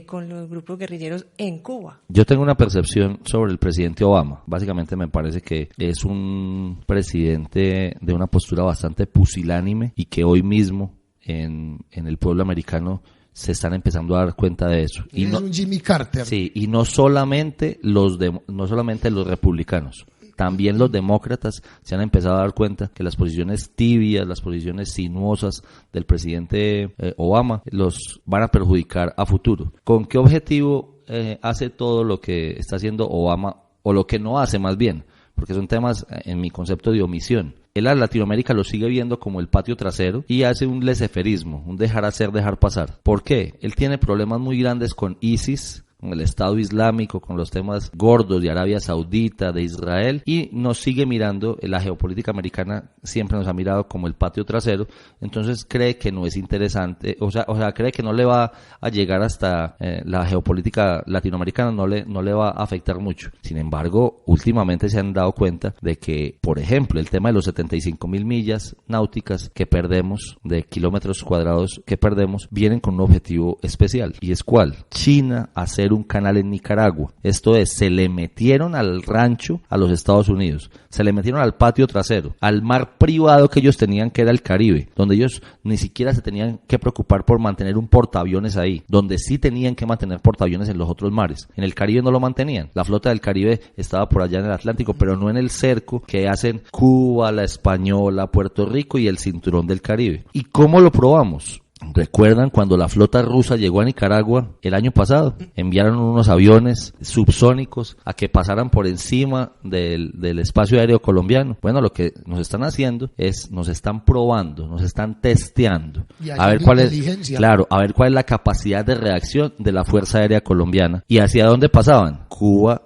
con los grupos guerrilleros en Cuba? Yo tengo una percepción sobre el presidente Obama. Básicamente me parece que es un presidente de una postura bastante pusilánime y que hoy mismo en el pueblo americano se están empezando a dar cuenta de eso. Y no, es un Jimmy Carter. Sí, y no solamente los republicanos, también los demócratas se han empezado a dar cuenta que las posiciones tibias, las posiciones sinuosas del presidente Obama los van a perjudicar a futuro. ¿Con qué objetivo hace todo lo que está haciendo Obama, o lo que no hace más bien? Porque son temas, en mi concepto, de omisión. Él a Latinoamérica lo sigue viendo como el patio trasero y hace un laissez-fairismo, un dejar hacer, dejar pasar. ¿Por qué? Él tiene problemas muy grandes con ISIS, con el Estado Islámico, con los temas gordos de Arabia Saudita, de Israel, y nos sigue mirando, la geopolítica americana siempre nos ha mirado como el patio trasero, entonces cree que no es interesante, o sea, cree que no le va a llegar hasta la geopolítica latinoamericana, no le va a afectar mucho. Sin embargo, últimamente se han dado cuenta de que, por ejemplo, el tema de los 75,000 millas náuticas que perdemos, de kilómetros cuadrados que perdemos, vienen con un objetivo especial. ¿Y es cuál? China hacer un canal en Nicaragua. Esto es, se le metieron al rancho a los Estados Unidos, se le metieron al patio trasero, al mar privado que ellos tenían, que era el Caribe, donde ellos ni siquiera se tenían que preocupar por mantener un portaaviones ahí, donde sí tenían que mantener portaaviones en los otros mares. En el Caribe no lo mantenían. La flota del Caribe estaba por allá en el Atlántico, pero no en el cerco que hacen Cuba, la Española, Puerto Rico y el cinturón del Caribe. ¿Y cómo lo probamos? ¿Recuerdan cuando la flota rusa llegó a Nicaragua el año pasado? Enviaron unos aviones subsónicos a que pasaran por encima del espacio aéreo colombiano. Bueno, lo que nos están haciendo es, nos están probando, nos están testeando. A ver cuál es, claro, a ver cuál es la capacidad de reacción de la Fuerza Aérea Colombiana. ¿Y hacia dónde pasaban? Cuba,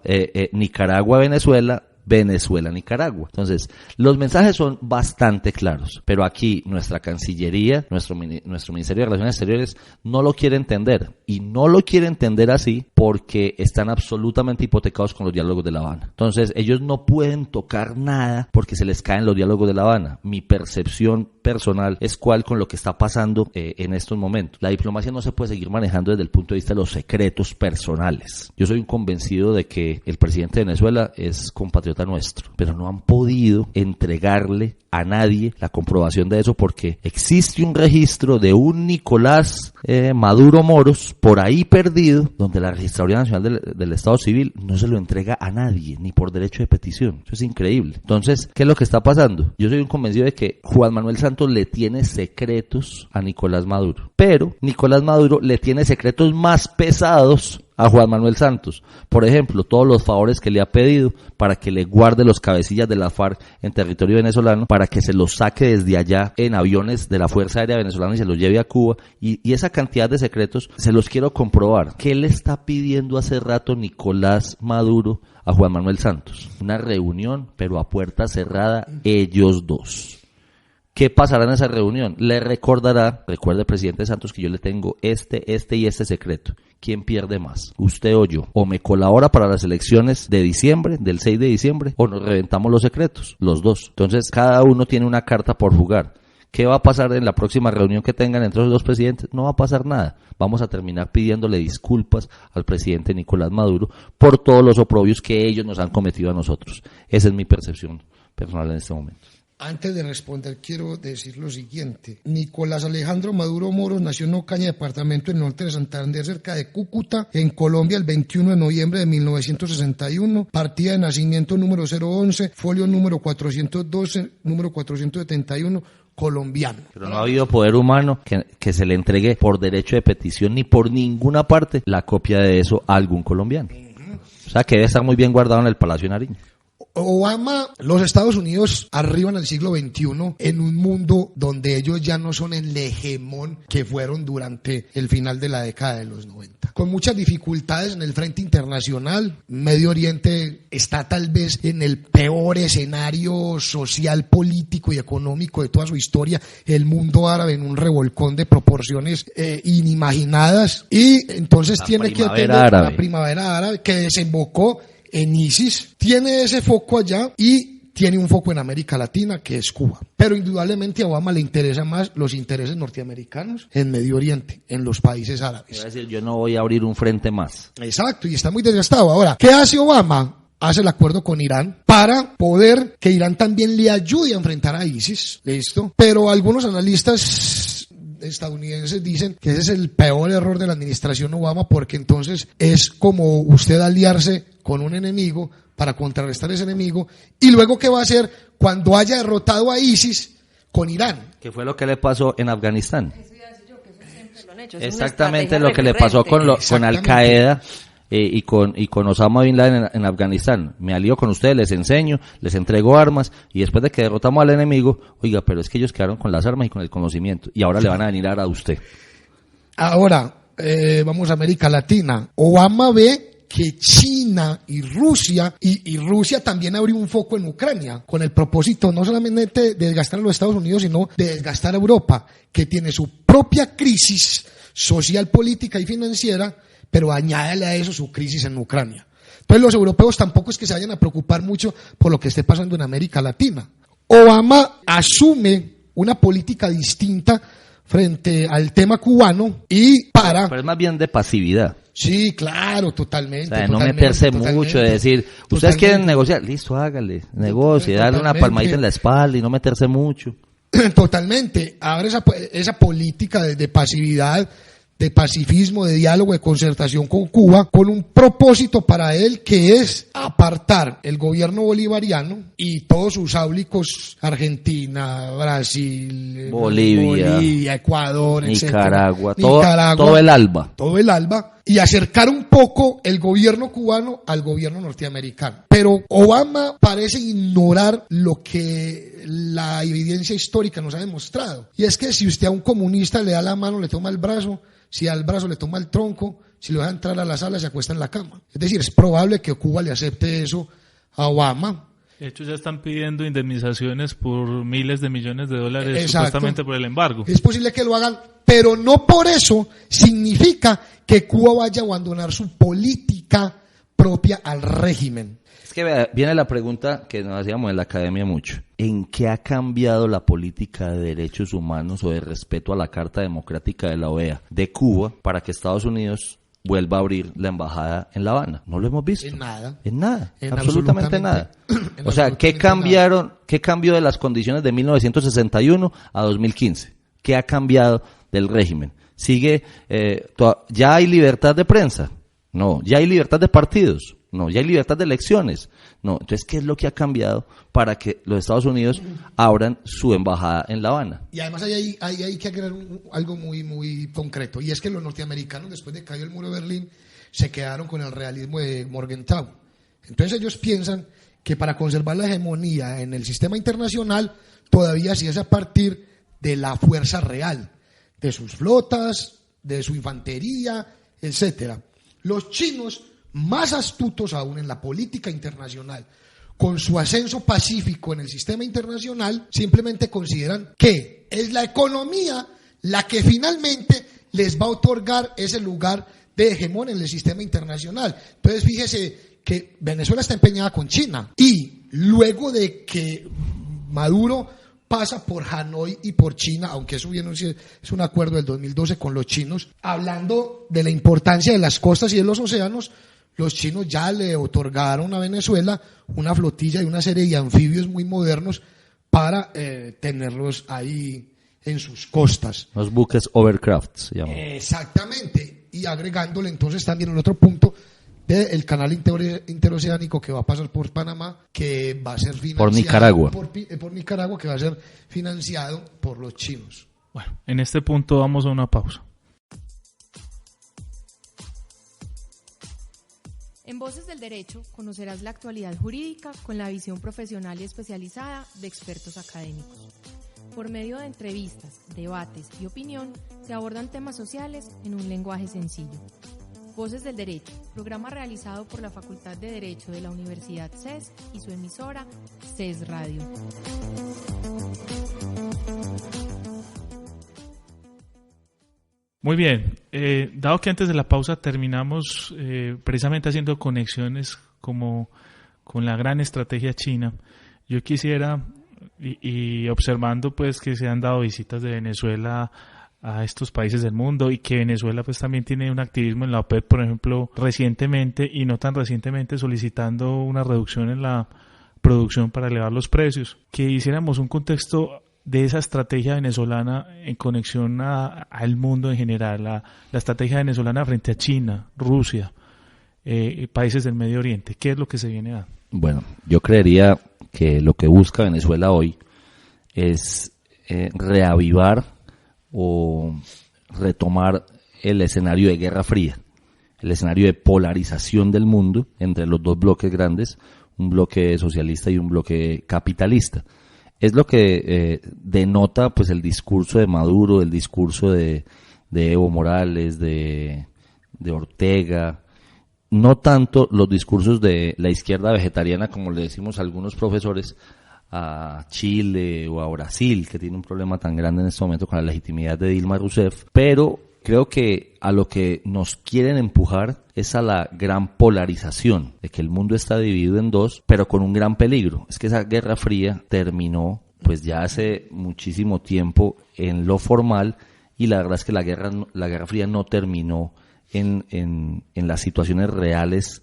Nicaragua, Venezuela, Nicaragua. Entonces, los mensajes son bastante claros, pero aquí nuestra Cancillería, nuestro Ministerio de Relaciones Exteriores no lo quiere entender, y no lo quiere entender así porque están absolutamente hipotecados con los diálogos de La Habana. Entonces, ellos no pueden tocar nada porque se les caen los diálogos de La Habana. Mi percepción personal es cuál con lo que está pasando en estos momentos. La diplomacia no se puede seguir manejando desde el punto de vista de los secretos personales. Yo soy un convencido de que el presidente de Venezuela es compatriota nuestro, pero no han podido entregarle a nadie la comprobación de eso porque existe un registro de un Nicolás Maduro Moros por ahí perdido, donde la Registraduría Nacional del Estado Civil no se lo entrega a nadie, ni por derecho de petición. Eso es increíble. Entonces, ¿qué es lo que está pasando? Yo soy un convencido de que Juan Manuel Santos le tiene secretos a Nicolás Maduro, pero Nicolás Maduro le tiene secretos más pesados a Juan Manuel Santos. Por ejemplo, todos los favores que le ha pedido para que le guarde los cabecillas de la FARC en territorio venezolano, para que se los saque desde allá en aviones de la Fuerza Aérea Venezolana y se los lleve a Cuba. Y esa cantidad de secretos se los quiero comprobar. ¿Qué le está pidiendo hace rato Nicolás Maduro a Juan Manuel Santos? Una reunión, pero a puerta cerrada, ellos dos. ¿Qué pasará en esa reunión? Le recuerde, presidente Santos, que yo le tengo este y este secreto. ¿Quién pierde más? ¿Usted o yo? ¿O me colabora para las elecciones de diciembre, del 6 de diciembre? ¿O nos reventamos los secretos? Los dos. Entonces, cada uno tiene una carta por jugar. ¿Qué va a pasar en la próxima reunión que tengan entre los dos presidentes? No va a pasar nada. Vamos a terminar pidiéndole disculpas al presidente Nicolás Maduro por todos los oprobios que ellos nos han cometido a nosotros. Esa es mi percepción personal en este momento. Antes de responder, quiero decir lo siguiente. Nicolás Alejandro Maduro Moros nació en Ocaña, departamento del norte de Santander, cerca de Cúcuta, en Colombia, el 21 de noviembre de 1961. Partida de nacimiento número 011, folio número 412, número 471, colombiano. Pero no ha habido poder humano que se le entregue por derecho de petición ni por ninguna parte la copia de eso a algún colombiano. O sea, que debe estar muy bien guardado en el Palacio de Nariño. Obama, los Estados Unidos arriban al siglo XXI en un mundo donde ellos ya no son el hegemón que fueron durante el final de la década de los 90. Con muchas dificultades en el frente internacional, Medio Oriente está tal vez en el peor escenario social, político y económico de toda su historia, el mundo árabe en un revolcón de proporciones inimaginadas, y entonces tiene que atender la primavera árabe que desembocó en ISIS, tiene ese foco allá y tiene un foco en América Latina, que es Cuba. Pero indudablemente a Obama le interesan más los intereses norteamericanos en Medio Oriente, en los países árabes. Es decir, yo no voy a abrir un frente más. Exacto, y está muy desgastado. Ahora, ¿qué hace Obama? Hace el acuerdo con Irán para poder que Irán también le ayude a enfrentar a ISIS. ¿Listo? Pero algunos analistas estadounidenses dicen que ese es el peor error de la administración Obama, porque entonces es como usted aliarse con un enemigo para contrarrestar ese enemigo, y luego ¿qué va a hacer cuando haya derrotado a ISIS con Irán? ¿Qué fue lo que le pasó en Afganistán? Eso iba a decir yo, que eso siempre lo han hecho. Exactamente lo que le pasó con Al Qaeda y con Osama Bin Laden en Afganistán. Me alío con ustedes, les enseño, les entrego armas, y después de que derrotamos al enemigo, oiga, pero es que ellos quedaron con las armas y con el conocimiento, y ahora le van a venir a dar a usted. Ahora, vamos a América Latina. Obama ve que China y Rusia, y Rusia también abrió un foco en Ucrania, con el propósito no solamente de desgastar a los Estados Unidos, sino de desgastar a Europa, que tiene su propia crisis social, política y financiera, pero añádale a eso su crisis en Ucrania. Entonces los europeos tampoco es que se vayan a preocupar mucho por lo que esté pasando en América Latina. Obama asume una política distinta frente al tema cubano y Pero es más bien de pasividad. Sí, claro, totalmente. O sea, no meterse mucho, de decir, ustedes quieren negociar, listo, hágale, negocie, darle una palmadita en la espalda y no meterse mucho. Totalmente. Ahora esa política de pasividad, de pacifismo, de diálogo, de concertación con Cuba, con un propósito para él, que es apartar el gobierno bolivariano y todos sus áulicos, Argentina, Brasil, Bolivia, Ecuador, Nicaragua, todo el ALBA. Todo el ALBA, y acercar un poco el gobierno cubano al gobierno norteamericano. Pero Obama parece ignorar lo que la evidencia histórica nos ha demostrado. Y es que si usted a un comunista le da la mano, le toma el brazo, si al brazo le toma el tronco, si lo deja entrar a la sala, se acuesta en la cama. Es decir, es probable que Cuba le acepte eso a Obama. De hecho, ya están pidiendo indemnizaciones por miles de millones de dólares. Exacto. Supuestamente por el embargo. Es posible que lo hagan, pero no por eso significa que Cuba vaya a abandonar su política propia al régimen. Es que viene la pregunta que nos hacíamos en la academia mucho. ¿En qué ha cambiado la política de derechos humanos o de respeto a la Carta Democrática de la OEA de Cuba para que Estados Unidos vuelva a abrir la embajada en La Habana? No lo hemos visto. En nada. En nada. En absolutamente nada. O sea, ¿qué cambió de las condiciones de 1961 a 2015? ¿Qué ha cambiado del régimen? ¿Sigue, ya hay libertad de prensa? No. ¿Ya hay libertad de partidos? No. ¿Ya hay libertad de elecciones? No. Entonces, ¿qué es lo que ha cambiado para que los Estados Unidos abran su embajada en La Habana? Y además hay que agregar algo muy, muy concreto, y es que los norteamericanos, después de que cayó el muro de Berlín, se quedaron con el realismo de Morgenthau. Entonces ellos piensan que para conservar la hegemonía en el sistema internacional, todavía sí es a partir de la fuerza real, de sus flotas, de su infantería, etcétera. Los chinos, más astutos aún en la política internacional, con su ascenso pacífico en el sistema internacional, simplemente consideran que es la economía la que finalmente les va a otorgar ese lugar de hegemón en el sistema internacional. Entonces fíjese que Venezuela está empeñada con China, y luego de que Maduro pasa por Hanoi y por China, aunque eso es un acuerdo del 2012 con los chinos, hablando de la importancia de las costas y de los océanos, los chinos ya le otorgaron a Venezuela una flotilla y una serie de anfibios muy modernos para tenerlos ahí en sus costas. Los buques Overcraft se llaman. Exactamente, y agregándole entonces también el otro punto, del canal interoceánico que va a pasar por Panamá, que va a ser financiado por Nicaragua. Por Nicaragua, que va a ser financiado por los chinos. Bueno, en este punto vamos a una pausa. En Voces del Derecho conocerás la actualidad jurídica con la visión profesional y especializada de expertos académicos. Por medio de entrevistas, debates y opinión, se abordan temas sociales en un lenguaje sencillo. Voces del Derecho, programa realizado por la Facultad de Derecho de la Universidad CES y su emisora CES Radio. Muy bien, dado que antes de la pausa terminamos precisamente haciendo conexiones como con la gran estrategia china, yo quisiera, y observando pues que se han dado visitas de Venezuela a estos países del mundo y que Venezuela pues también tiene un activismo en la OPEP, por ejemplo, recientemente y no tan recientemente solicitando una reducción en la producción para elevar los precios, que hiciéramos un contexto de esa estrategia venezolana en conexión al mundo en general, la estrategia venezolana frente a China, Rusia, países del Medio Oriente. ¿Qué es lo que se viene a? Bueno, yo creería que lo que busca Venezuela hoy es reavivar o retomar el escenario de Guerra Fría, el escenario de polarización del mundo entre los dos bloques grandes, un bloque socialista y un bloque capitalista. Es lo que denota pues el discurso de Maduro, el discurso de Evo Morales, de Ortega, no tanto los discursos de la izquierda vegetariana, como le decimos a algunos profesores, a Chile o a Brasil, que tiene un problema tan grande en este momento con la legitimidad de Dilma Rousseff, pero creo que a lo que nos quieren empujar es a la gran polarización, de que el mundo está dividido en dos, pero con un gran peligro. Es que esa Guerra Fría terminó pues ya hace muchísimo tiempo en lo formal, y la verdad es que la Guerra Fría no terminó en las situaciones reales,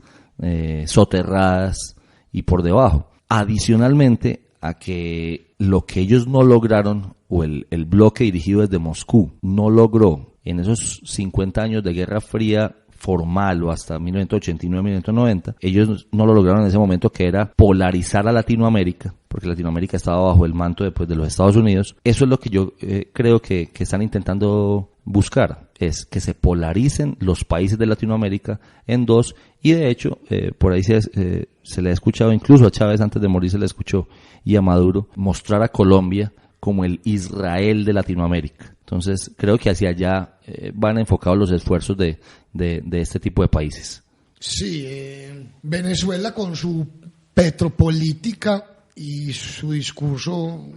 soterradas y por debajo. Adicionalmente a que lo que ellos no lograron, o el bloque dirigido desde Moscú no logró en esos 50 años de Guerra Fría formal o hasta 1989-1990, ellos no lo lograron en ese momento, que era polarizar a Latinoamérica, porque Latinoamérica estaba bajo el manto de los Estados Unidos. Eso es lo que yo creo que están intentando buscar, es que se polaricen los países de Latinoamérica en dos, y de hecho por ahí se le ha escuchado, incluso a Chávez antes de morir se le escuchó, y a Maduro, mostrar a Colombia como el Israel de Latinoamérica. Entonces creo que hacia allá van enfocados los esfuerzos de este tipo de países. Sí, Venezuela con su petropolítica y su discurso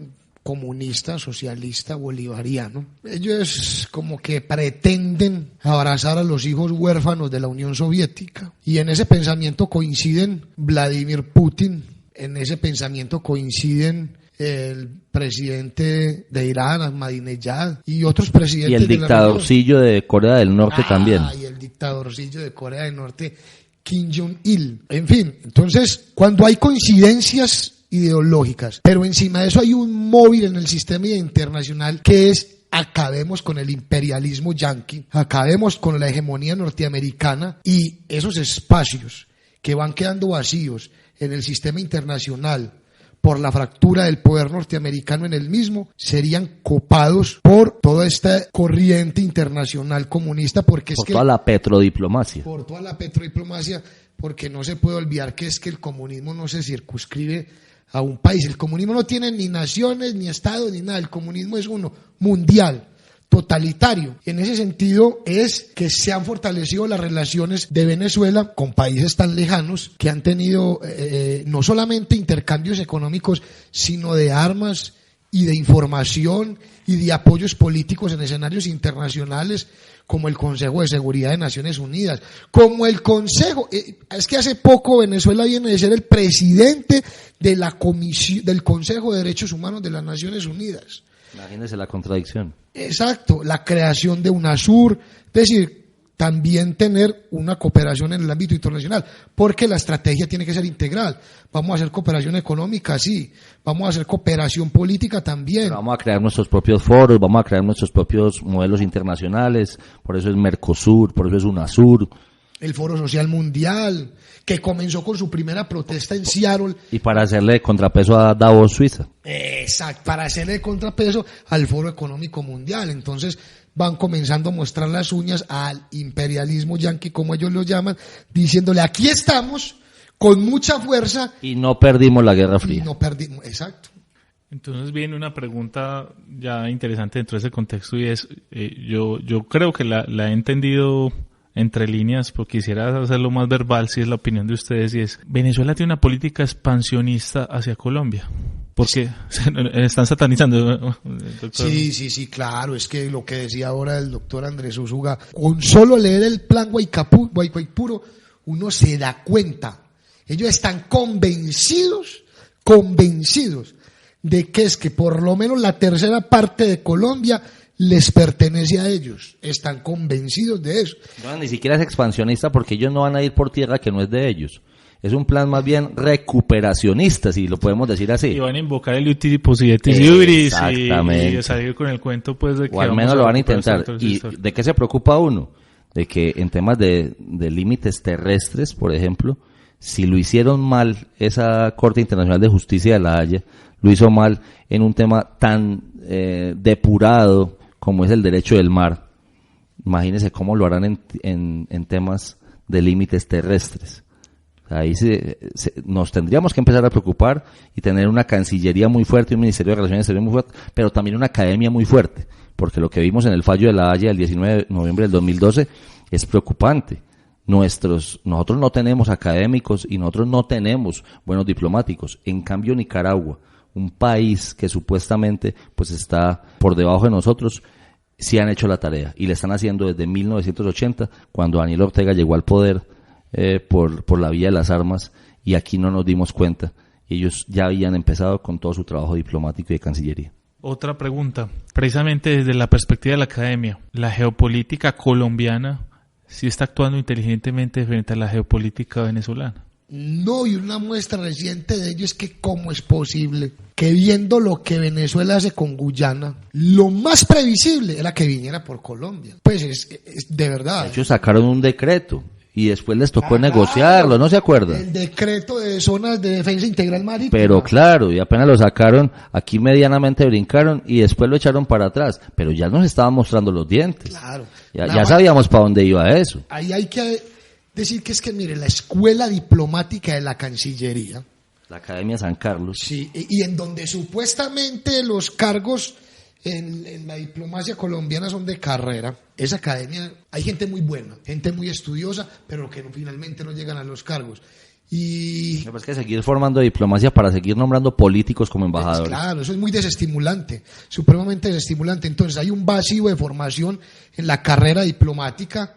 comunista, socialista, bolivariano, ellos como que pretenden abrazar a los hijos huérfanos de la Unión Soviética, y en ese pensamiento coinciden Vladimir Putin, en ese pensamiento coinciden el presidente de Irán, Ahmadinejad, y otros presidentes. Y el dictadorcillo de Corea del Norte también. Y el dictadorcillo de Corea del Norte, Kim Jong-il. En fin, entonces, cuando hay coincidencias ideológicas, pero encima de eso hay un móvil en el sistema internacional que es: acabemos con el imperialismo yanqui, acabemos con la hegemonía norteamericana, y esos espacios que van quedando vacíos en el sistema internacional por la fractura del poder norteamericano en el mismo, serían copados por toda esta corriente internacional comunista, porque es por toda la petrodiplomacia. Por toda la petrodiplomacia, porque no se puede olvidar que es que el comunismo no se circunscribe a un país. El comunismo no tiene ni naciones, ni estados, ni nada. El comunismo es uno, mundial, totalitario. En ese sentido es que se han fortalecido las relaciones de Venezuela con países tan lejanos, que han tenido no solamente intercambios económicos, sino de armas y de información y de apoyos políticos en escenarios internacionales, como el Consejo de Seguridad de Naciones Unidas, como el Consejo, es que hace poco Venezuela viene de ser el presidente de la comisión del Consejo de Derechos Humanos de las Naciones Unidas. Imagínese la contradicción. Exacto, la creación de UNASUR, es decir, también tener una cooperación en el ámbito internacional, porque la estrategia tiene que ser integral. Vamos a hacer cooperación económica, sí, vamos a hacer cooperación política también. Pero vamos a crear nuestros propios foros, vamos a crear nuestros propios modelos internacionales, por eso es Mercosur, por eso es UNASUR. el Foro Social Mundial, que comenzó con su primera protesta en Seattle. Y para hacerle contrapeso a Davos, Suiza. Exacto, para hacerle contrapeso al Foro Económico Mundial. Entonces van comenzando a mostrar las uñas al imperialismo yanqui, como ellos lo llaman, diciéndole, aquí estamos, con mucha fuerza. Y no perdimos la Guerra Fría. Y no perdimos, exacto. Entonces viene una pregunta ya interesante dentro de ese contexto y es, yo creo que la he entendido entre líneas, porque quisiera hacerlo más verbal, si es la opinión de ustedes, y es, Venezuela tiene una política expansionista hacia Colombia. Porque están satanizando, doctor. Sí, claro, es que lo que decía ahora el doctor Andrés Usuga, con solo leer el plan Guaycaipuro, uno se da cuenta, ellos están convencidos de que es que por lo menos la tercera parte de Colombia les pertenece a ellos, están convencidos de eso. No, ni siquiera es expansionista porque ellos no van a ir por tierra que no es de ellos. Es un plan más bien recuperacionista, si lo podemos decir así. Y van a invocar el utility possidetis iuris y salir con el cuento pues de que o al menos lo van a intentar. ¿Y de qué se preocupa uno? De que en temas de límites terrestres, por ejemplo, si lo hicieron mal esa Corte Internacional de Justicia de La Haya, lo hizo mal en un tema tan depurado como es el derecho del mar. Imagínense cómo lo harán en temas de límites terrestres. Ahí nos tendríamos que empezar a preocupar y tener una cancillería muy fuerte, un ministerio de Relaciones Exteriores muy fuerte, pero también una academia muy fuerte, porque lo que vimos en el fallo de La Haya el 19 de noviembre del 2012 es preocupante. Nosotros no tenemos académicos y nosotros no tenemos buenos diplomáticos. En cambio, Nicaragua, un país que supuestamente pues está por debajo de nosotros, sí han hecho la tarea y le están haciendo desde 1980, cuando Daniel Ortega llegó al poder por la vía de las armas, y aquí no nos dimos cuenta. Ellos ya habían empezado con todo su trabajo diplomático y de cancillería. Otra pregunta, precisamente desde la perspectiva de la academia, ¿la geopolítica colombiana sí está actuando inteligentemente frente a la geopolítica venezolana? No, y una muestra reciente de ello es que cómo es posible que, viendo lo que Venezuela hace con Guyana, lo más previsible era que viniera por Colombia. Pues es de verdad. De hecho, sacaron un decreto y después les tocó negociarlo, ¿no se acuerdan? El decreto de zonas de defensa integral marítima. Pero claro, y apenas lo sacaron, aquí medianamente brincaron y después lo echaron para atrás, pero ya nos estaban mostrando los dientes. Claro. Ya sabíamos para dónde iba eso. Ahí hay que decir que es que, mire, la escuela diplomática de la Cancillería, la Academia San Carlos. Sí, y en donde supuestamente los cargos en la diplomacia colombiana son de carrera. Esa academia, hay gente muy buena, gente muy estudiosa, pero que finalmente no llegan a los cargos. Y es que seguir formando diplomacia para seguir nombrando políticos como embajadores. Claro, eso es muy desestimulante, supremamente desestimulante. Entonces hay un vacío de formación en la carrera diplomática,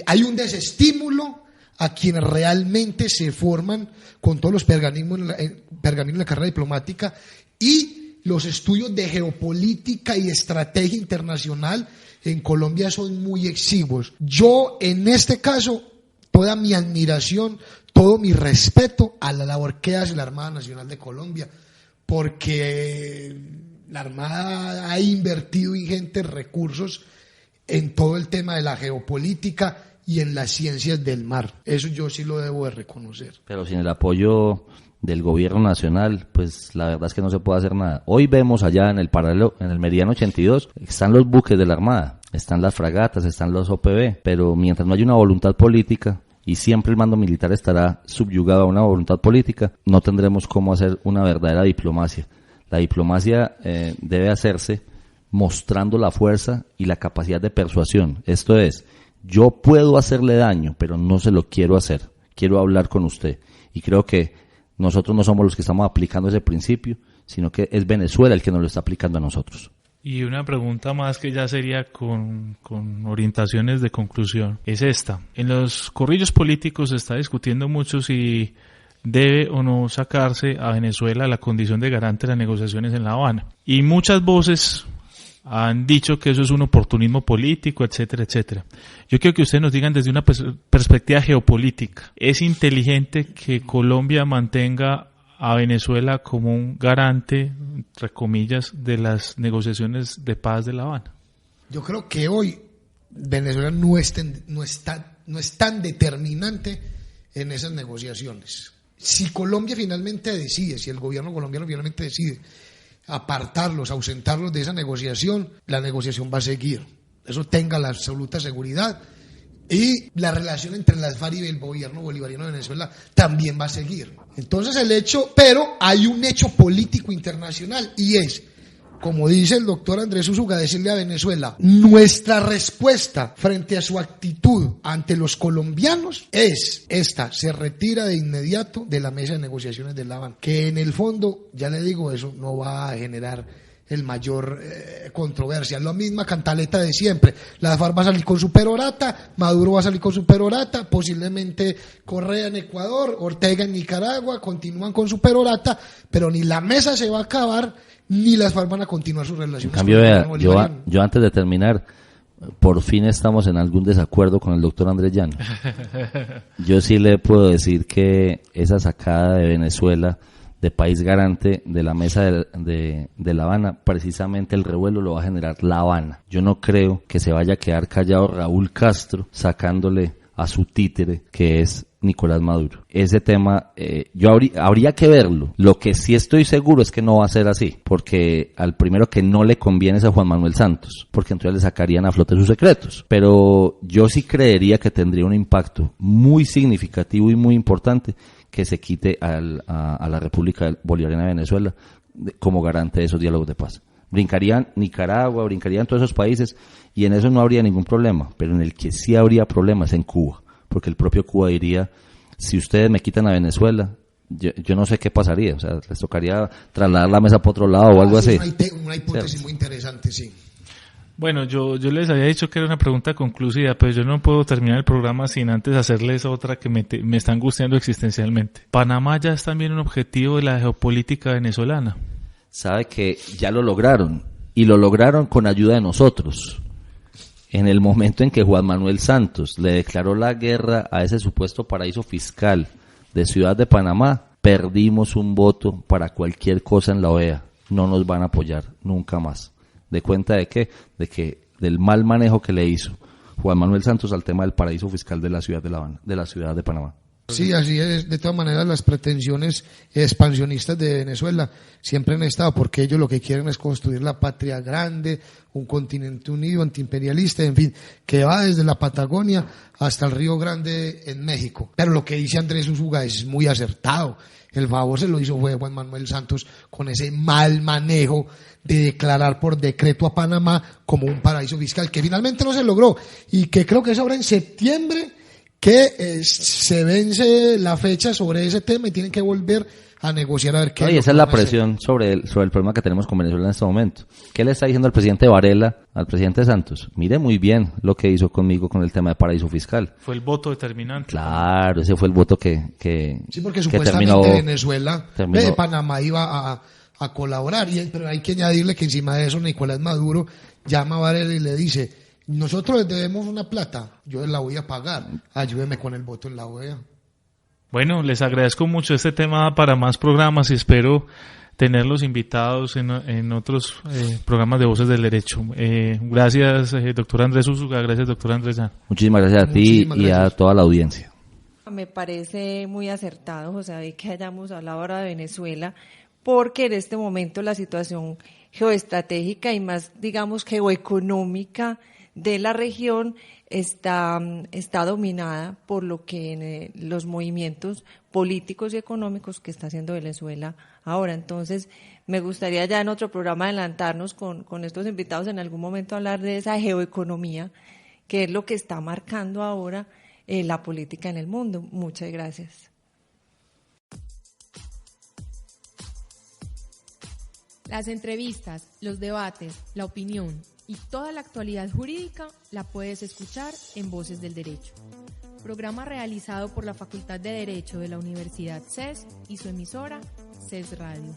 hay un desestímulo a quienes realmente se forman con todos los pergaminos en la carrera diplomática, y los estudios de geopolítica y estrategia internacional en Colombia son muy exiguos. Yo, en este caso, toda mi admiración, todo mi respeto a la labor que hace la Armada Nacional de Colombia, porque la Armada ha invertido ingentes recursos en todo el tema de la geopolítica y en las ciencias del mar. Eso yo sí lo debo de reconocer. Pero sin el apoyo del gobierno nacional, pues la verdad es que no se puede hacer nada. Hoy vemos allá en el paralelo, en el Meridiano 82, están los buques de la Armada, están las fragatas, están los OPV, pero mientras no haya una voluntad política, y siempre el mando militar estará subyugado a una voluntad política, no tendremos cómo hacer una verdadera diplomacia. La diplomacia debe hacerse mostrando la fuerza y la capacidad de persuasión. Esto es, yo puedo hacerle daño, pero no se lo quiero hacer. Quiero hablar con usted. Y creo que nosotros no somos los que estamos aplicando ese principio, sino que es Venezuela el que nos lo está aplicando a nosotros. Y una pregunta más que ya sería con orientaciones de conclusión, es esta. En los corrillos políticos se está discutiendo mucho si debe o no sacarse a Venezuela la condición de garante de las negociaciones en La Habana. Y muchas voces han dicho que eso es un oportunismo político, etcétera, etcétera. Yo quiero que ustedes nos digan desde una perspectiva geopolítica, ¿es inteligente que Colombia mantenga a Venezuela como un garante, entre comillas, de las negociaciones de paz de La Habana? Yo creo que hoy Venezuela no no es tan determinante en esas negociaciones. Si Colombia finalmente decide, si el gobierno colombiano finalmente decide apartarlos, ausentarlos de esa negociación, la negociación va a seguir. Eso tenga la absoluta seguridad. Y la relación entre las FARC y el gobierno bolivariano de Venezuela también va a seguir. Entonces pero hay un hecho político internacional y es, como dice el doctor Andrés Úsuga, decirle a Venezuela, nuestra respuesta frente a su actitud ante los colombianos es esta: se retira de inmediato de la mesa de negociaciones de La Habana, que en el fondo, ya le digo, eso no va a generar el mayor controversia. La misma cantaleta de siempre. La FARC va a salir con su perorata, Maduro va a salir con su perorata, posiblemente Correa en Ecuador, Ortega en Nicaragua, continúan con su perorata, pero ni la mesa se va a acabar, ni las FARC van a continuar sus relaciones. En cambio, vea, yo antes de terminar, por fin estamos en algún desacuerdo con el doctor Andrés Llano. Yo sí le puedo decir que esa sacada de Venezuela de país garante de la mesa de La Habana, precisamente el revuelo lo va a generar La Habana. Yo no creo que se vaya a quedar callado Raúl Castro sacándole a su títere, que es Nicolás Maduro. Ese tema, habría que verlo. Lo que sí estoy seguro es que no va a ser así, porque al primero que no le conviene es a Juan Manuel Santos, porque entonces le sacarían a flote sus secretos. Pero yo sí creería que tendría un impacto muy significativo y muy importante que se quite a la República Bolivariana de Venezuela como garante de esos diálogos de paz. Brincarían Nicaragua, brincarían todos esos países y en eso no habría ningún problema, pero en el que sí habría problemas en Cuba, porque el propio Cuba diría, si ustedes me quitan a Venezuela, yo no sé qué pasaría, o sea, les tocaría trasladar la mesa para otro lado o algo así. Una hipótesis muy interesante, sí. Bueno, yo les había dicho que era una pregunta conclusiva, pero yo no puedo terminar el programa sin antes hacerles otra que me está angustiando existencialmente. ¿Panamá ya es también un objetivo de la geopolítica venezolana? Sabe que ya lo lograron, y lo lograron con ayuda de nosotros. En el momento en que Juan Manuel Santos le declaró la guerra a ese supuesto paraíso fiscal de Ciudad de Panamá, perdimos un voto para cualquier cosa en la OEA. No nos van a apoyar nunca más. ¿De cuenta de qué? Del mal manejo que le hizo Juan Manuel Santos al tema del paraíso fiscal de la ciudad de La Habana, de la ciudad de Panamá. Sí, así es. De todas maneras, las pretensiones expansionistas de Venezuela siempre han estado, porque ellos lo que quieren es construir la patria grande, un continente unido, antiimperialista, en fin, que va desde la Patagonia hasta el Río Grande en México. Pero lo que dice Andrés Úsuga es muy acertado. El favor se lo hizo fue Juan Manuel Santos con ese mal manejo de declarar por decreto a Panamá como un paraíso fiscal, que finalmente no se logró y que creo que es ahora en septiembre que se vence la fecha sobre ese tema y tienen que volver a negociar a ver qué. Y esa es la presión sobre el problema que tenemos con Venezuela en este momento. ¿Qué le está diciendo el presidente Varela al presidente Santos? Mire muy bien lo que hizo conmigo con el tema de paraíso fiscal. Fue el voto determinante. Claro, ese fue el voto que sí, porque supuestamente Venezuela, Panamá iba a colaborar, pero hay que añadirle que encima de eso Nicolás Maduro llama a Varela y le dice: nosotros les debemos una plata, yo la voy a pagar, ayúdeme con el voto en la OEA. Bueno, les agradezco mucho este tema para más programas y espero tenerlos invitados en otros programas de Voces del Derecho. Gracias, doctor Andrés Úsuga, gracias, doctor Andrés Llano. Muchísimas gracias a ti y a toda la audiencia. Me parece muy acertado, José David, que hayamos hablado ahora de Venezuela, porque en este momento la situación geoestratégica y más, digamos, geoeconómica de la región está dominada por lo que los movimientos políticos y económicos que está haciendo Venezuela ahora. Entonces, me gustaría ya en otro programa adelantarnos con estos invitados en algún momento hablar de esa geoeconomía, que es lo que está marcando ahora la política en el mundo. Muchas gracias. Las entrevistas, los debates, la opinión y toda la actualidad jurídica la puedes escuchar en Voces del Derecho. Programa realizado por la Facultad de Derecho de la Universidad CES y su emisora CES Radio.